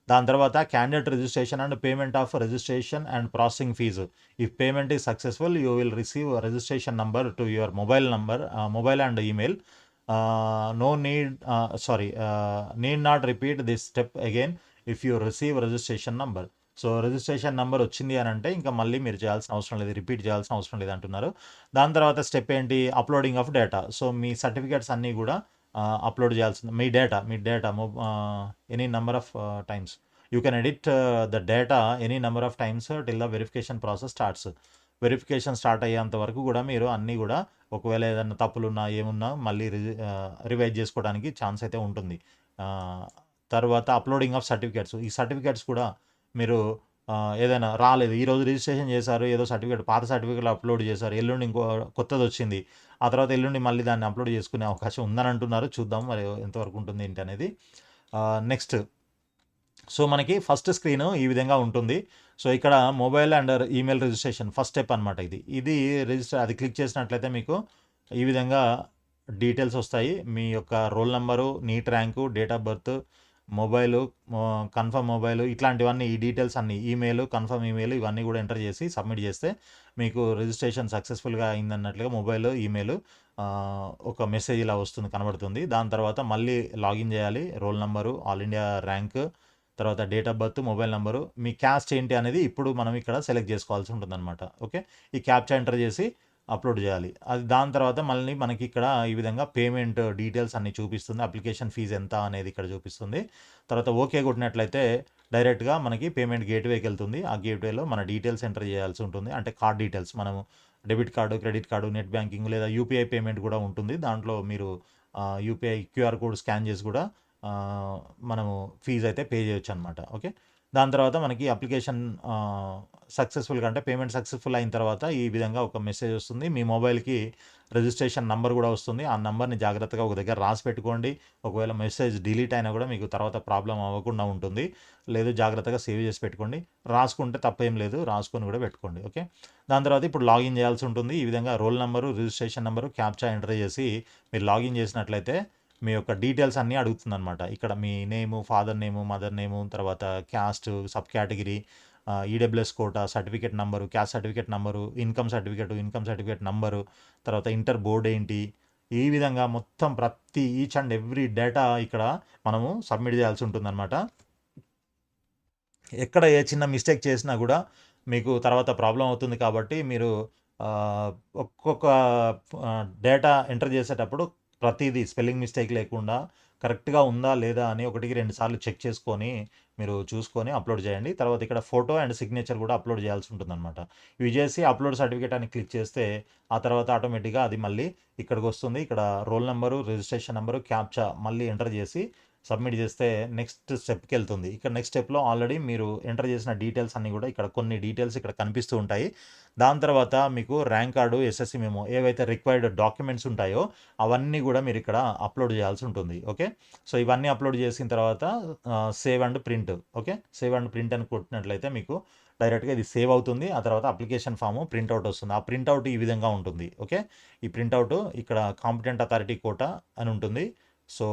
దాని తర్వాత candidate registration and payment of registration and processing fees. If payment is successful you will receive registration number to your mobile and email. No need not repeat this step again if you receive registration number. So, registration number వచ్చింది అనంటే ఇంకా మళ్ళీ మీరు చేయాల్సిన అవసరం లేదు. Repeat చేయాల్సిన అవసరం లేదంటున్నారు. దాని తర్వాత స్టెప్ ఏంటి? Uploading of data. సో, మీ సర్టిఫికేట్స్ అన్నీ గూడా అప్‌లోడ్ చేయాల్సింది. మీ data any number of times. You can edit the data any number of times till the verification process starts. Verification start అయ్యేంత వరకు గూడా మీరు అన్నీ గూడా ఒకవేళ ఏదన్నా తప్పులున్నా, ఏమున్నా మళ్ళీ రివైజ్ చేసుకోవడానికి ఛాన్స్ అయితే ఉంటుంది. ఆహ్, తర్వాత అప్‌లోడింగ్ ఆఫ్ సర్టిఫికేట్స్. ఈ సర్టిఫికేట్స్ కూడా మీరు ఏదైనా రాలేదు. ఈరోజు రిజిస్ట్రేషన్ చేశారు. ఏదో సర్టిఫికేట్ పాత సర్టిఫికేట్‌లు అప్‌లోడ్ చేశారు. ఎల్లుండి ఇంకో కొత్తదొచ్చింది. ఆ తర్వాత ఎల్లుండి మళ్ళీ దాన్ని అప్‌లోడ్ చేసుకునే అవకాశం ఉందని అంటున్నారు. చూద్దాం మరి ఎంతవరకు ఉంటుంది ఏంటి అనేది. నెక్స్ట్ సో, మనకి ఫస్ట్ స్క్రీను ఈ విధంగా ఉంటుంది. సో, ఇక్కడ mobile and email registration first step అనమాట ఇది. ఇది అది క్లిక్ చేసినట్లయితే మీకు ఈ విధంగా డీటెయిల్స్ వస్తాయి. మీ యొక్క roll number, NEET rank, date of birth, mobile, confirm mobile ఇట్లాంటివన్నీ ఈ డీటెయిల్స్ అన్నీ ఈమెయిల్, కన్ఫర్మ్ ఈమెయిల్ ఇవన్నీ కూడా ఎంటర్ చేసి సబ్మిట్ చేస్తే మీకు రిజిస్ట్రేషన్ సక్సెస్‌ఫుల్‌గా అయిందన్నట్లుగా మొబైల్, ఈమెయిల్ ఒక మెసేజ్ ఇలా వస్తుంది కనబడుతుంది. దాని తర్వాత మళ్ళీ లాగిన్ చేయాలి. Roll number, all India rank, తర్వాత date of birth, mobile number, మీ క్యాస్ట్ ఏంటి అనేది ఇప్పుడు మనం ఇక్కడ సెలెక్ట్ చేసుకోవాల్సి ఉంటుందన్నమాట. ఓకే. ఈ క్యాప్చా ఎంటర్ చేసి అప్లోడ్ చేయాలి. అది దాని తర్వాత మళ్ళీ మనకి ఇక్కడ ఈ విధంగా పేమెంట్ డీటెయిల్స్ అన్నీ చూపిస్తుంది. అప్లికేషన్ ఫీజ్ ఎంత అనేది ఇక్కడ చూపిస్తుంది. తర్వాత ఓకే కొట్టినట్లయితే డైరెక్ట్‌గా మనకి పేమెంట్ గేట్‌వేకి వెళ్తుంది. ఆ గేట్‌వేలో మన డీటెయిల్స్ ఎంటర్ చేయాల్సి ఉంటుంది. అంటే కార్డ్ డీటెయిల్స్ మనము debit card, credit card, net banking లేదా యూపీఐ పేమెంట్ కూడా ఉంటుంది. దాంట్లో మీరు యూపీఐ క్యూఆర్ కోడ్ స్కాన్ చేసి కూడా ఆహ్, మనము ఫీజ్ అయితే పే చేయొచ్చనమాట. ఓకే. దాని తర్వాత మనకి అప్లికేషన్ సక్సెస్‌ఫుల్‌గా అంటే పేమెంట్ సక్సెస్‌ఫుల్ అయిన తర్వాత ఈ విధంగా ఒక మెసేజ్ వస్తుంది. మీ మొబైల్‌కి రిజిస్ట్రేషన్ నంబర్ కూడా వస్తుంది. ఆ నంబర్‌ని జాగ్రత్తగా ఒక దగ్గర రాసి పెట్టుకోండి. ఒకవేళ మెసేజ్ డిలీట్ అయినా కూడా మీకు తర్వాత ప్రాబ్లమ్ అవ్వకుండా ఉంటుంది. లేదు జాగ్రత్తగా సేవ్ చేసి పెట్టుకోండి. రాసుకుంటే తప్పేం లేదు. రాసుకొని కూడా పెట్టుకోండి. ఓకే. దాని తర్వాత ఇప్పుడు లాగిన్ చేయాల్సి ఉంటుంది. ఈ విధంగా roll number, registration number, captcha enter చేసి మీరు లాగిన్ చేసినట్లయితే మీ యొక్క డీటెయిల్స్ అన్నీ అడుగుతుందనమాట. ఇక్కడ మీ నేము, ఫాదర్ నేము, మదర్ నేము, తర్వాత caste, sub category, EWS quota, certificate number, caste certificate number, income certificate number, తర్వాత ఇంటర్ బోర్డ్ ఏంటి, ఈ విధంగా మొత్తం ప్రతి ఈచ్ అండ్ ఎవ్రీ డేటా ఇక్కడ మనము సబ్మిట్ చేయాల్సి ఉంటుందన్నమాట. ఎక్కడ ఏ చిన్న మిస్టేక్ చేసినా కూడా మీకు తర్వాత ప్రాబ్లం అవుతుంది కాబట్టి మీరు ఒక్కొక్క డేటా ఎంటర్ చేసేటప్పుడు ప్రతిదీ స్పెల్లింగ్ మిస్టేక్ లేకుండా కరెక్ట్‌గా ఉందా లేదా అని 1కి 2 సార్లు చెక్ చేసుకొని మీరు చూసుకొని అప్లోడ్ చేయండి. తర్వాత ఇక్కడ ఫోటో అండ్ సిగ్నేచర్ కూడా అప్లోడ్ చేయాల్సి ఉంటుందన్నమాట. ఇవి చేసి అప్లోడ్ సర్టిఫికేట్ అని క్లిక్ చేస్తే ఆ తర్వాత ఆటోమేటిక్‌గా అది మళ్ళీ ఇక్కడికొస్తుంది. ఇక్కడ roll number, registration number, captcha మళ్ళీ ఎంటర్ చేసి సబ్మిట్ చేస్తే నెక్స్ట్ స్టెప్‌కెళ్తుంది. ఇక్కడ నెక్స్ట్ స్టెప్‌లో ఆల్రెడీ మీరు ఎంటర్ చేసిన డీటెయిల్స్ అన్నీ కూడా ఇక్కడ కొన్ని డీటెయిల్స్ ఇక్కడ కనిపిస్తూ ఉంటాయి. దాని తర్వాత మీకు ర్యాంక్ కార్డు, ఎస్ఎస్‌సి మెమో ఏవైతే రిక్వైర్డ్ డాక్యుమెంట్స్ ఉంటాయో అవన్నీ కూడా మీరు ఇక్కడ అప్లోడ్ చేయాల్సి ఉంటుంది. ఓకే. సో, ఇవన్నీ అప్లోడ్ చేసిన తర్వాత save and print. Okay. Save and print అని కొట్టినట్లయితే మీకు డైరెక్ట్‌గా ఇది సేవ్ అవుతుంది. ఆ తర్వాత అప్లికేషన్ ఫార్మ్ ప్రింటౌట్ వస్తుంది. ఆ ప్రింటౌట్ ఈ విధంగా ఉంటుంది. ఓకే. ఈ ప్రింటౌట్ ఇక్కడ కాంపిటెంట్ అథారిటీ కోటా అని ఉంటుంది. సో,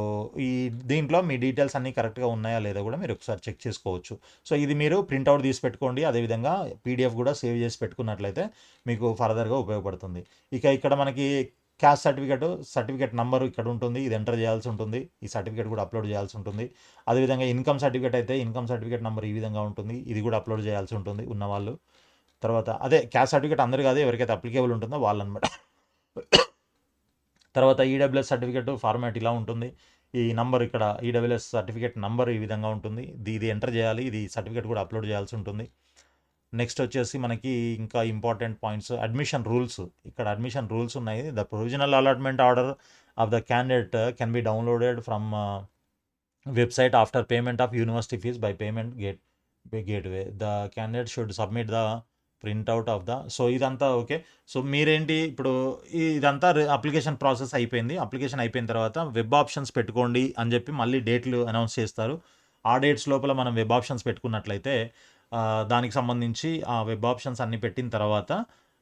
ఈ దీంట్లో మీ డీటెయిల్స్ అన్నీ కరెక్ట్‌గా ఉన్నాయా లేదా కూడా మీరు ఒకసారి చెక్ చేసుకోవచ్చు. సో, ఇది మీరు ప్రింటౌట్ తీసి పెట్టుకోండి. అదేవిధంగా పీడీఎఫ్ కూడా సేవ్ చేసి పెట్టుకున్నట్లయితే మీకు ఫర్దర్‌గా ఉపయోగపడుతుంది. ఇక ఇక్కడ మనకి క్యాస్ట్ సర్టిఫికేట్ నంబర్ ఇక్కడ ఉంటుంది. ఇది ఎంటర్ చేయాల్సి ఉంటుంది. ఈ సర్టిఫికేట్ కూడా అప్లోడ్ చేయాల్సి ఉంటుంది. అదేవిధంగా ఇన్కమ్ సర్టిఫికేట్ అయితే ఇన్కమ్ సర్టిఫికేట్ నంబర్ ఈ విధంగా ఉంటుంది. ఇది కూడా అప్లోడ్ చేయాల్సి ఉంటుంది ఉన్నవాళ్ళు. తర్వాత అదే క్యాస్ట్ సర్టిఫికేట్ అందరు కాదు, ఎవరికైతే అప్లికేబుల్ ఉంటుందో వాళ్ళనమాట. తర్వాత ఈడబ్ల్యూఎస్ సర్టిఫికేట్ ఫార్మాట్ ఇలా ఉంటుంది. ఈ నంబర్ ఇక్కడ ఈడబ్ల్యూఎస్ సర్టిఫికేట్ నంబర్ ఈ విధంగా ఉంటుంది. ఇది ఎంటర్ చేయాలి. ఇది సర్టిఫికేట్ కూడా అప్లోడ్ చేయాల్సి ఉంటుంది. నెక్స్ట్ వచ్చేసి మనకి ఇంకా ఇంపార్టెంట్ పాయింట్స్ అడ్మిషన్ రూల్స్. ఇక్కడ అడ్మిషన్ రూల్స్ ఉన్నాయి. The provisional allotment order of the candidate can be downloaded from website after payment of university fees by payment gateway. The candidate should submit the printout of the so ఇదంతా okay. So మీరేంటి ఇప్పుడు ఇదంతా application process అయిపోయింది. Application అయిపోయిన తర్వాత web options పెట్టుకోండి అని చెప్పి మళ్ళీ డేట్లు అనౌన్స్ చేస్తారు. ఆ డేట్స్ లోపల మనం వెబ్ ఆప్షన్స్ పెట్టుకున్నట్లయితే దానికి సంబంధించి ఆ వెబ్ ఆప్షన్స్ అన్నీ పెట్టిన తర్వాత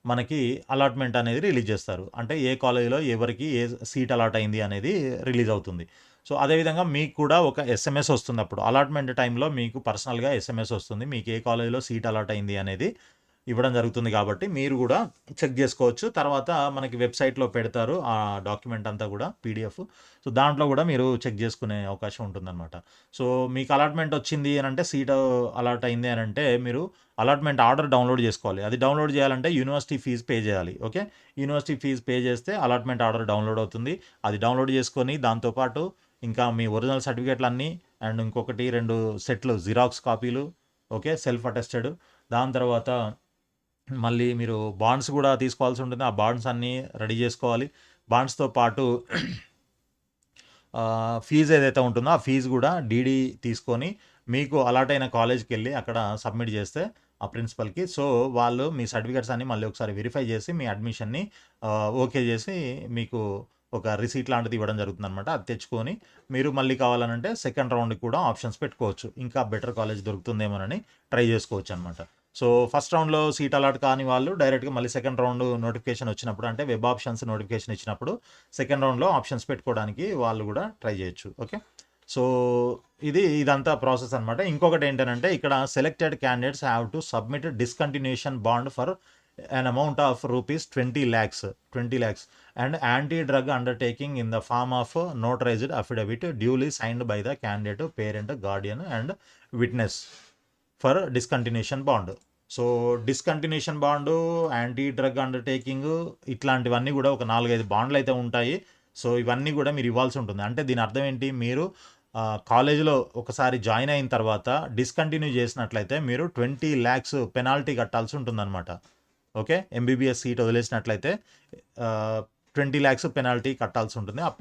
మనకి అలాట్మెంట్ అనేది రిలీజ్ చేస్తారు. అంటే ఏ కాలేజీలో ఎవరికి ఏ సీట్ అలాట్ అయింది అనేది రిలీజ్ అవుతుంది. సో, అదేవిధంగా మీకు కూడా ఒక ఎస్ఎంఎస్ వస్తుంది. అప్పుడు అలాట్మెంట్ టైంలో మీకు పర్సనల్‌గా ఎస్ఎంఎస్ వస్తుంది. మీకు ఏ కాలేజీలో సీట్ అలాట్ అయింది అనేది ఇవ్వడం జరుగుతుంది కాబట్టి మీరు కూడా చెక్ చేసుకోవచ్చు. తర్వాత మనకి వెబ్‌సైట్‌లో పెడతారు ఆ డాక్యుమెంట్ అంతా కూడా పీడీఎఫ్. సో, దాంట్లో కూడా మీరు చెక్ చేసుకునే అవకాశం ఉంటుందన్నమాట. సో, మీకు అలాట్మెంట్ వచ్చింది అనంటే సీట్ అలాట్ అయింది అనంటే మీరు అలాట్మెంట్ ఆర్డర్ డౌన్లోడ్ చేసుకోవాలి. అది డౌన్లోడ్ చేయాలంటే యూనివర్సిటీ ఫీజ్ పే చేయాలి. ఓకే. యూనివర్సిటీ ఫీజ్ పే చేస్తే అలాట్మెంట్ ఆర్డర్ డౌన్లోడ్ అవుతుంది. అది డౌన్లోడ్ చేసుకొని దాంతో పాటు ఇంకా మీ ఒరిజినల్ సర్టిఫికేట్‌లన్నీ అండ్ ఇంకొకటి 2 సెట్లు జిరాక్స్ కాపీలు. ఓకే. Self attested. దాని తర్వాత మళ్ళీ మీరు బాండ్స్ కూడా తీసుకోవాల్సి ఉంటుంది. ఆ బాండ్స్ అన్నీ రెడీ చేసుకోవాలి. బాండ్స్‌తో పాటు ఫీజ్ ఏదైతే ఉంటుందో ఆ ఫీజ్ కూడా డీడీ తీసుకొని మీకు అలాట్ అయిన కాలేజ్‌కెళ్ళి అక్కడ సబ్మిట్ చేస్తే ఆ ప్రిన్సిపల్‌కి సో, వాళ్ళు మీ సర్టిఫికేట్స్ అన్నీ మళ్ళీ ఒకసారి వెరిఫై చేసి మీ అడ్మిషన్‌ని ఓకే చేసి మీకు ఒక రిసీట్ లాంటిది ఇవ్వడం జరుగుతుందనమాట. అది తెచ్చుకొని మీరు మళ్ళీ కావాలనంటే సెకండ్ రౌండ్‌కి కూడా ఆప్షన్స్ పెట్టుకోవచ్చు. ఇంకా బెటర్ కాలేజ్ దొరుకుతుందేమోనని ట్రై చేసుకోవచ్చనమాట. సో, ఫస్ట్ రౌండ్‌లో సీట్ అలాట్ కాని వాళ్ళు డైరెక్ట్‌గా మళ్ళీ సెకండ్ రౌండ్ నోటిఫికేషన్ వచ్చినప్పుడు అంటే వెబ్ ఆప్షన్స్ నోటిఫికేషన్ ఇచ్చినప్పుడు సెకండ్ రౌండ్‌లో ఆప్షన్స్ పెట్టుకోవడానికి వాళ్ళు కూడా ట్రై చేయొచ్చు. ఓకే. సో, ఇదంతా ప్రాసెస్ అనమాట. ఇంకొకటి ఏంటనంటే ఇక్కడ selected candidates have to submit discontinuation bond for an amount of rupees 20 lakhs and anti-drug undertaking in the form of notarized affidavit duly signed by the candidate, parent, guardian and witness for discontinuation bond. So discontinuation bond, anti drug undertaking ఇట్లాంటివన్నీ కూడా ఒక 4-5 బాండ్లు అయితే ఉంటాయి. So ఇవన్నీ కూడా మీరు ఇవ్వాల్సి ఉంటుంది. అంటే దీని అర్థం ఏంటి, మీరు కాలేజీలో ఒకసారి జాయిన్ అయిన తర్వాత డిస్కంటిన్యూ చేసినట్లయితే మీరు 20 lakhs పెనాల్టీ కట్టాల్సి ఉంటుందన్నమాట. ఓకే, ఎంబీబీఎస్ సీట్ వదిలేసినట్లయితే 20 lakhs పెనాల్టీ కట్టాల్సి ఉంటుంది. ఆ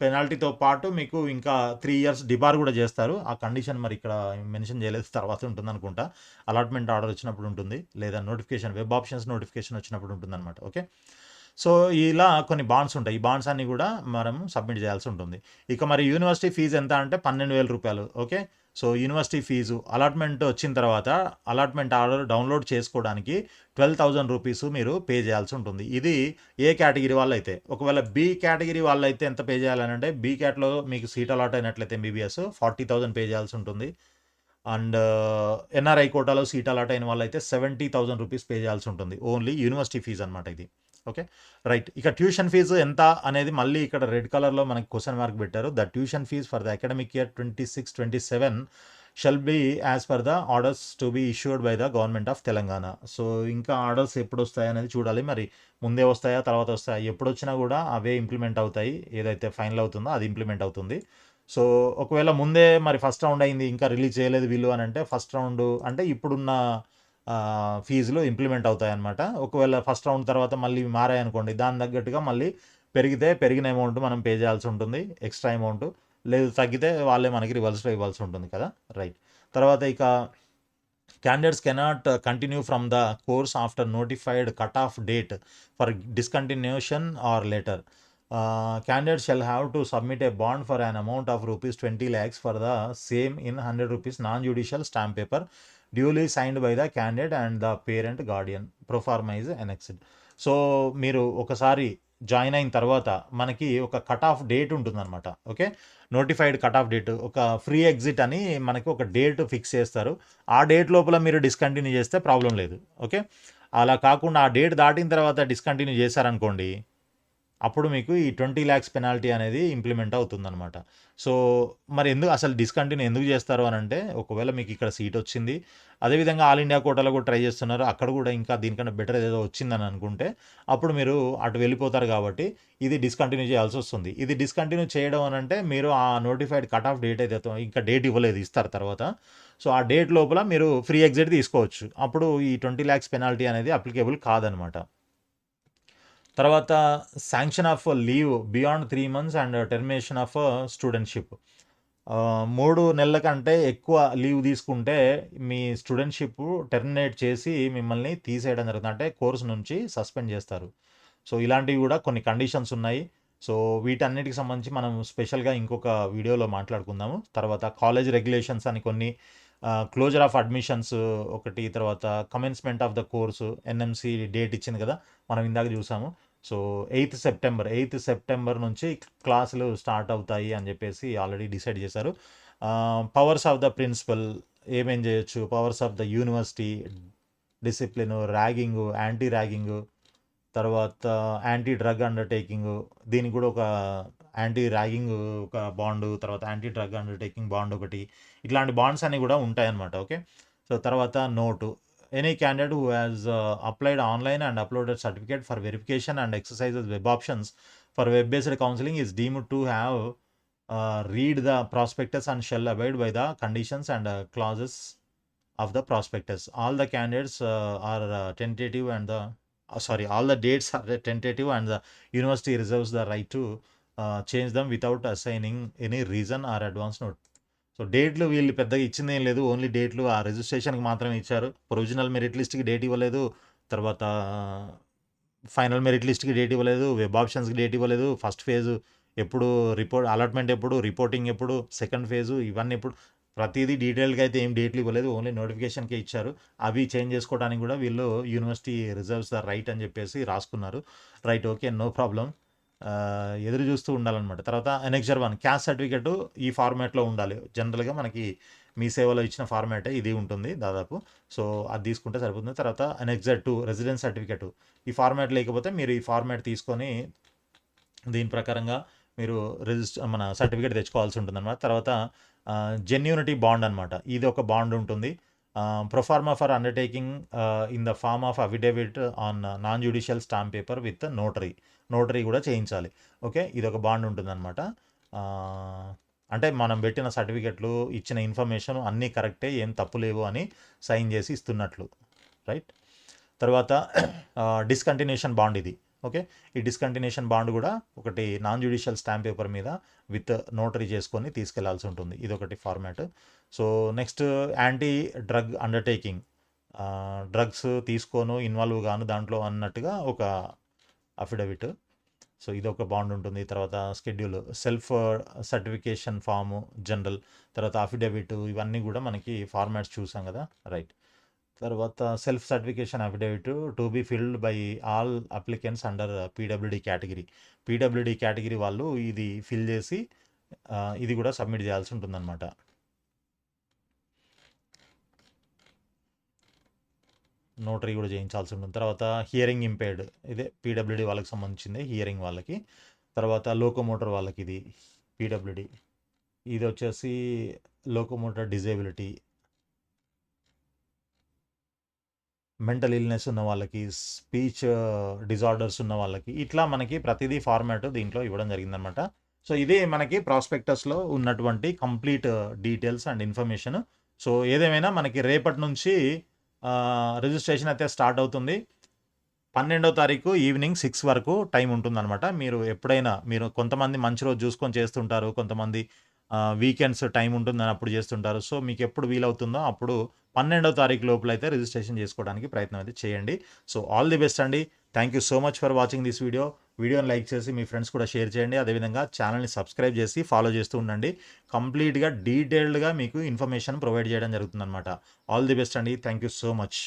పెనాల్టీతో పాటు మీకు ఇంకా 3 years డిబార్ కూడా చేస్తారు. ఆ కండిషన్ మరి ఇక్కడ మెన్షన్ చేయలేదు, తర్వాత ఉంటుంది అనుకుంటా. అలాట్మెంట్ ఆర్డర్ వచ్చినప్పుడు ఉంటుంది, లేదా నోటిఫికేషన్ వెబ్ ఆప్షన్స్ నోటిఫికేషన్ వచ్చినప్పుడు ఉంటుంది అనమాట. ఓకే, సో ఇలా కొన్ని బాండ్స్ ఉంటాయి. ఈ బాండ్స్ అన్నీ కూడా మనం సబ్మిట్ చేయాల్సి ఉంటుంది. ఇక మరి యూనివర్సిటీ ఫీజు ఎంత అంటే 12,000 రూపాయలు. Okay, so university fees allotment వచ్చిన తర్వాత అలాట్మెంట్ ఆర్డర్ డౌన్లోడ్ చేసుకోవడానికి 12,000 రూపీస్ మీరు పే చేయాల్సి ఉంటుంది. ఇది ఏ కేటగిరీ వాళ్ళు అయితే. ఒకవేళ బి కేటగిరీ వాళ్ళు అయితే ఎంత పే చేయాలని అంటే, బి క్యాట్లో మీకు సీట్ అలాట్ అయినట్లయితే ఎంబీబీఎస్ 40,000 పే చేయాల్సి ఉంటుంది. అండ్ ఎన్ఆర్ఐ కోటాలో సీట్ అలాట్ అయిన వాళ్ళైతే 70,000 రూపీస్ పే చేయాల్సి ఉంటుంది. ఓన్లీ యూనివర్సిటీ ఫీజు అనమాట ఇది. Okay, right. ఇక ట్యూషన్ ఫీజు ఎంత అనేది మళ్ళీ ఇక్కడ రెడ్ కలర్లో మనకి క్వశ్చన్ మార్క్ పెట్టారు. The tuition fees for the academic year 26-27 shall be as per the orders to be issued by the government of Telangana. So ఇంకా ఆర్డర్స్ ఎప్పుడు వస్తాయి అనేది చూడాలి. మరి ముందే వస్తాయా, తర్వాత వస్తాయా, ఎప్పుడు వచ్చినా కూడా అవే ఇంప్లిమెంట్ అవుతాయి. ఏదైతే ఫైనల్ అవుతుందో అది ఇంప్లిమెంట్ అవుతుంది. సో ఒకవేళ ముందే మరి ఫస్ట్ రౌండ్ అయింది, ఇంకా రిలీజ్ చేయలేదు వీళ్ళు అని అంటే, ఫస్ట్ రౌండ్ అంటే ఇప్పుడున్న ఫీజులు ఇంప్లిమెంట్ అవుతాయన్నమాట. ఒకవేళ ఫస్ట్ రౌండ్ తర్వాత మళ్ళీ మారాయనుకోండి, దాని తగ్గట్టుగా మళ్ళీ పెరిగిన అమౌంట్ మనం పే చేయాల్సి ఉంటుంది, ఎక్స్ట్రా అమౌంట్. లేదు తగ్గితే వాళ్ళే మనకి రివర్స్లో ఇవ్వాల్సి ఉంటుంది కదా. రైట్. తర్వాత ఇక candidates cannot continue from the course after notified cut off date for discontinuation or later. Candidates shall have to submit a bond for an amount of rupees 20 lakhs for the same in 100 rupees non-judicial stamp paper duly signed by the candidate and the parent guardian. Pro forma is annexed. So మీరు ఒకసారి join అయిన తర్వాత మనకి ఒక cut off date ఉంటుందన్నమాట. Okay, notified cut off date, ఒక free exit అని మనకి ఒక డేట్ ఫిక్స్ చేస్తారు. ఆ డేట్ లోపల మీరు డిస్కంటిన్యూ చేస్తే ప్రాబ్లం లేదు. ఓకే, అలా కాకుండా ఆ డేట్ దాటిన తర్వాత డిస్కంటిన్యూ చేశారనుకోండి, అప్పుడు మీకు ఈ 20 lakhs పెనాల్టీ అనేది ఇంప్లిమెంట్ అవుతుందన్నమాట. సో మరి అసలు డిస్కంటిన్యూ ఎందుకు చేస్తారు అని అంటే, ఒకవేళ మీకు ఇక్కడ సీట్ వచ్చింది, అదేవిధంగా ఆల్ ఇండియా కోటాలో కూడా ట్రై చేస్తున్నారు, అక్కడ కూడా ఇంకా దీనికన్నా బెటర్ ఏదో వచ్చిందని అనుకుంటే అప్పుడు మీరు అటు వెళ్ళిపోతారు కాబట్టి ఇది డిస్కంటిన్యూ చేయాల్సి వస్తుంది. ఇది డిస్కంటిన్యూ చేయడం అని అంటే, మీరు ఆ నోటిఫైడ్ కట్ ఆఫ్ డేట్ అయితే ఇంకా డేట్ ఇవ్వలేదు, ఇస్తారు తర్వాత. సో ఆ డేట్ లోపల మీరు ఫ్రీ ఎగ్జిట్ తీసుకోవచ్చు. అప్పుడు ఈ 20 lakhs పెనాల్టీ అనేది అప్లికేబుల్ కాదనమాట. తర్వాత sanction of leave beyond 3 months and termination of studentship. 3 నెలల కంటే ఎక్కువ లీవ్ తీసుకుంటే మీ స్టూడెంట్షిప్ టెర్మినేట్ చేసి మిమ్మల్ని తీసేయడం జరుగుతుంది, అంటే కోర్సు నుంచి సస్పెండ్ చేస్తారు. సో ఇలాంటివి కూడా కొన్ని కండిషన్స్ ఉన్నాయి. సో వీటన్నిటికి సంబంధించి మనం స్పెషల్గా ఇంకొక వీడియోలో మాట్లాడుకుందాము. తర్వాత కాలేజ్ రెగ్యులేషన్స్ అని కొన్ని, క్లోజర్ ఆఫ్ అడ్మిషన్స్ ఒకటి, తర్వాత commencement of the course NMC date ఇచ్చింది కదా, మనం ఇందాక చూసాము. సో 8th సెప్టెంబర్ నుంచి క్లాసులు స్టార్ట్ అవుతాయి అని చెప్పేసి ఆల్రెడీ డిసైడ్ చేశారు. పవర్స్ ఆఫ్ ద ప్రిన్సిపల్ ఏమేం చేయొచ్చు, powers of the university, discipline, ragging, anti ragging, తర్వాత యాంటీ డ్రగ్ అండర్టేకింగ్, దీనికి కూడా ఒక యాంటీ ర్యాగింగ్ ఒక బాండు, తర్వాత యాంటీ డ్రగ్ అండర్టేకింగ్ బాండ్ ఒకటి, ఇట్లాంటి బాండ్స్ అన్నీ కూడా ఉంటాయన్నమాట. ఓకే, సో తర్వాత note, any candidate who has applied online and uploaded certificate for verification and exercises web options for web based counselling is deemed to have read the prospectus and shall abide by the conditions and clauses of the prospectus. All the candidates are tentative and the all the dates are tentative and the university reserves the right to change them without assigning any reason or advance note. So డేట్లు వీళ్ళు పెద్దగా ఇచ్చింది ఏం లేదు, only డేట్లు ఆ రిజిస్ట్రేషన్కి మాత్రమే ఇచ్చారు. ప్రొవిజనల్ మెరిట్ లిస్ట్కి డేట్ ఇవ్వలేదు, తర్వాత ఫైనల్ మెరిట్ లిస్ట్కి డేట్ ఇవ్వలేదు, వెబ్ ఆప్షన్స్కి డేట్ ఇవ్వలేదు, ఫస్ట్ ఫేజ్ ఎప్పుడు, అలాట్మెంట్ ఎప్పుడు, రిపోర్టింగ్ ఎప్పుడు, సెకండ్ ఫేజు ఇవన్నీ ఎప్పుడు, ప్రతిదీ డీటెయిల్గా అయితే ఏం డేట్లు ఇవ్వలేదు, ఓన్లీ నోటిఫికేషన్కే ఇచ్చారు. అవి చేంజ్ చేసుకోవడానికి కూడా వీళ్ళు యూనివర్సిటీ రిజర్వ్స్ ద రైట్ అని చెప్పేసి రాసుకున్నారు. Right, okay, no problem. ఎదురు చూస్తూ ఉండాలన్నమాట. తర్వాత అనెక్జర్ 1 క్యాస్ట్ సర్టిఫికేట్ ఈ ఫార్మాట్లో ఉండాలి. జనరల్గా మనకి మీ సేవలో ఇచ్చిన ఫార్మాటే ఇది ఉంటుంది దాదాపు. సో అది తీసుకుంటే సరిపోతుంది. తర్వాత అనెక్జర్ 2 రెసిడెన్స్ సర్టిఫికేట్, ఈ ఫార్మాట్ లేకపోతే మీరు ఈ ఫార్మాట్ తీసుకొని దీని ప్రకారంగా మీరు మన సర్టిఫికేట్ తెచ్చుకోవాల్సి ఉంటుంది అనమాట. తర్వాత జెన్యూనిటీ బాండ్ అనమాట, ఇది ఒక బాండ్ ఉంటుంది. Proforma for undertaking in the form of affidavit on non judicial stamp paper with notary కూడా చేయించాలి. ఓకే, ఇదొక బాండ్ ఉంటుందన్నమాట. అంటే మనం పెట్టిన సర్టిఫికెట్లు, ఇచ్చిన ఇన్ఫర్మేషన్ అన్నీ కరెక్టే, ఏం తప్పు లేవు అని సైన్ చేసి ఇస్తున్నట్లు. రైట్. తర్వాత డిస్కంటిన్యూషన్ బాండ్ ఇది. ఓకే, ఈ డిస్కంటిన్యూషన్ బాండ్ కూడా ఒకటి నాన్ జ్యుడిషియల్ స్టాంప్ పేపర్ మీద విత్ నోటరీ చేసుకొని తీసుకెళ్లాల్సి ఉంటుంది. ఇదొకటి format. So next anti drug undertaking, drugs తీసుకోను, ఇన్వాల్వ్ గాను దాంట్లో అన్నట్టుగా ఒక అఫిడవిట్. సో ఇదొక బాండ్ ఉంటుంది. తర్వాత schedule, self certification form, general, తర్వాత అఫిడవిట్, ఇవన్నీ కూడా మనకి ఫార్మాట్స్ చూసాం కదా. రైట్. తర్వాత self certification affidavit to be filled by all applicants under PWD category. PWD category వాళ్ళు ఇది ఫిల్ చేసి ఇది కూడా సబ్మిట్ చేయాల్సి ఉంటుందన్నమాట. నోటరీ కూడా చేయించాల్సి ఉంటుంది. తర్వాత హియరింగ్ ఇంపేర్డ్, ఇదే పీడబ్ల్యూడి వాళ్ళకి సంబంధించింది, హియరింగ్ వాళ్ళకి. తర్వాత లోకోమోటర్ వాళ్ళకి ఇది పీడబ్ల్యూడి. ఇది వచ్చేసి లోకోమోటర్ డిజేబిలిటీ, మెంటల్ ఇల్నెస్ ఉన్న వాళ్ళకి, స్పీచ్ డిజార్డర్స్ ఉన్న వాళ్ళకి, ఇట్లా మనకి ప్రతిదీ ఫార్మాట్ దీంట్లో ఇవ్వడం జరిగిందనమాట. సో ఇది మనకి ప్రాస్పెక్టస్లో ఉన్నటువంటి complete details and information. So ఏదేమైనా మనకి రేపటి నుంచి రిజిస్ట్రేషన్ అయితే స్టార్ట్ అవుతుంది. 12వ తారీఖు ఈవినింగ్ 6 వరకు టైం ఉంటుందన్నమాట. మీరు ఎప్పుడైనా, మీరు కొంతమంది మంచి రోజు చూసుకొని చేస్తుంటారు, కొంతమంది వీకెండ్స్ టైం ఉంటుందని అప్పుడు చేస్తుంటారు. సో మీకు ఎప్పుడు వీలవుతుందో అప్పుడు 12వ తారీఖు లోపల అయితే రిజిస్ట్రేషన్ చేసుకోవడానికి ప్రయత్నం అయితే చేయండి. సో ఆల్ ది బెస్ట్ అండి. Thank you so much for watching this video. వీడియోని లైక్ చేసి మీ ఫ్రెండ్స్ కూడా షేర్ చేయండి. అదేవిధంగా ఛానల్ని సబ్స్క్రైబ్ చేసి ఫాలో చేస్తూ ఉండండి. కంప్లీట్గా డీటెయిల్డ్గా మీకు ఇన్ఫర్మేషన్ ప్రొవైడ్ చేయడం జరుగుతుందన్నమాట. ఆల్ ది బెస్ట్ అండి. Thank you so much.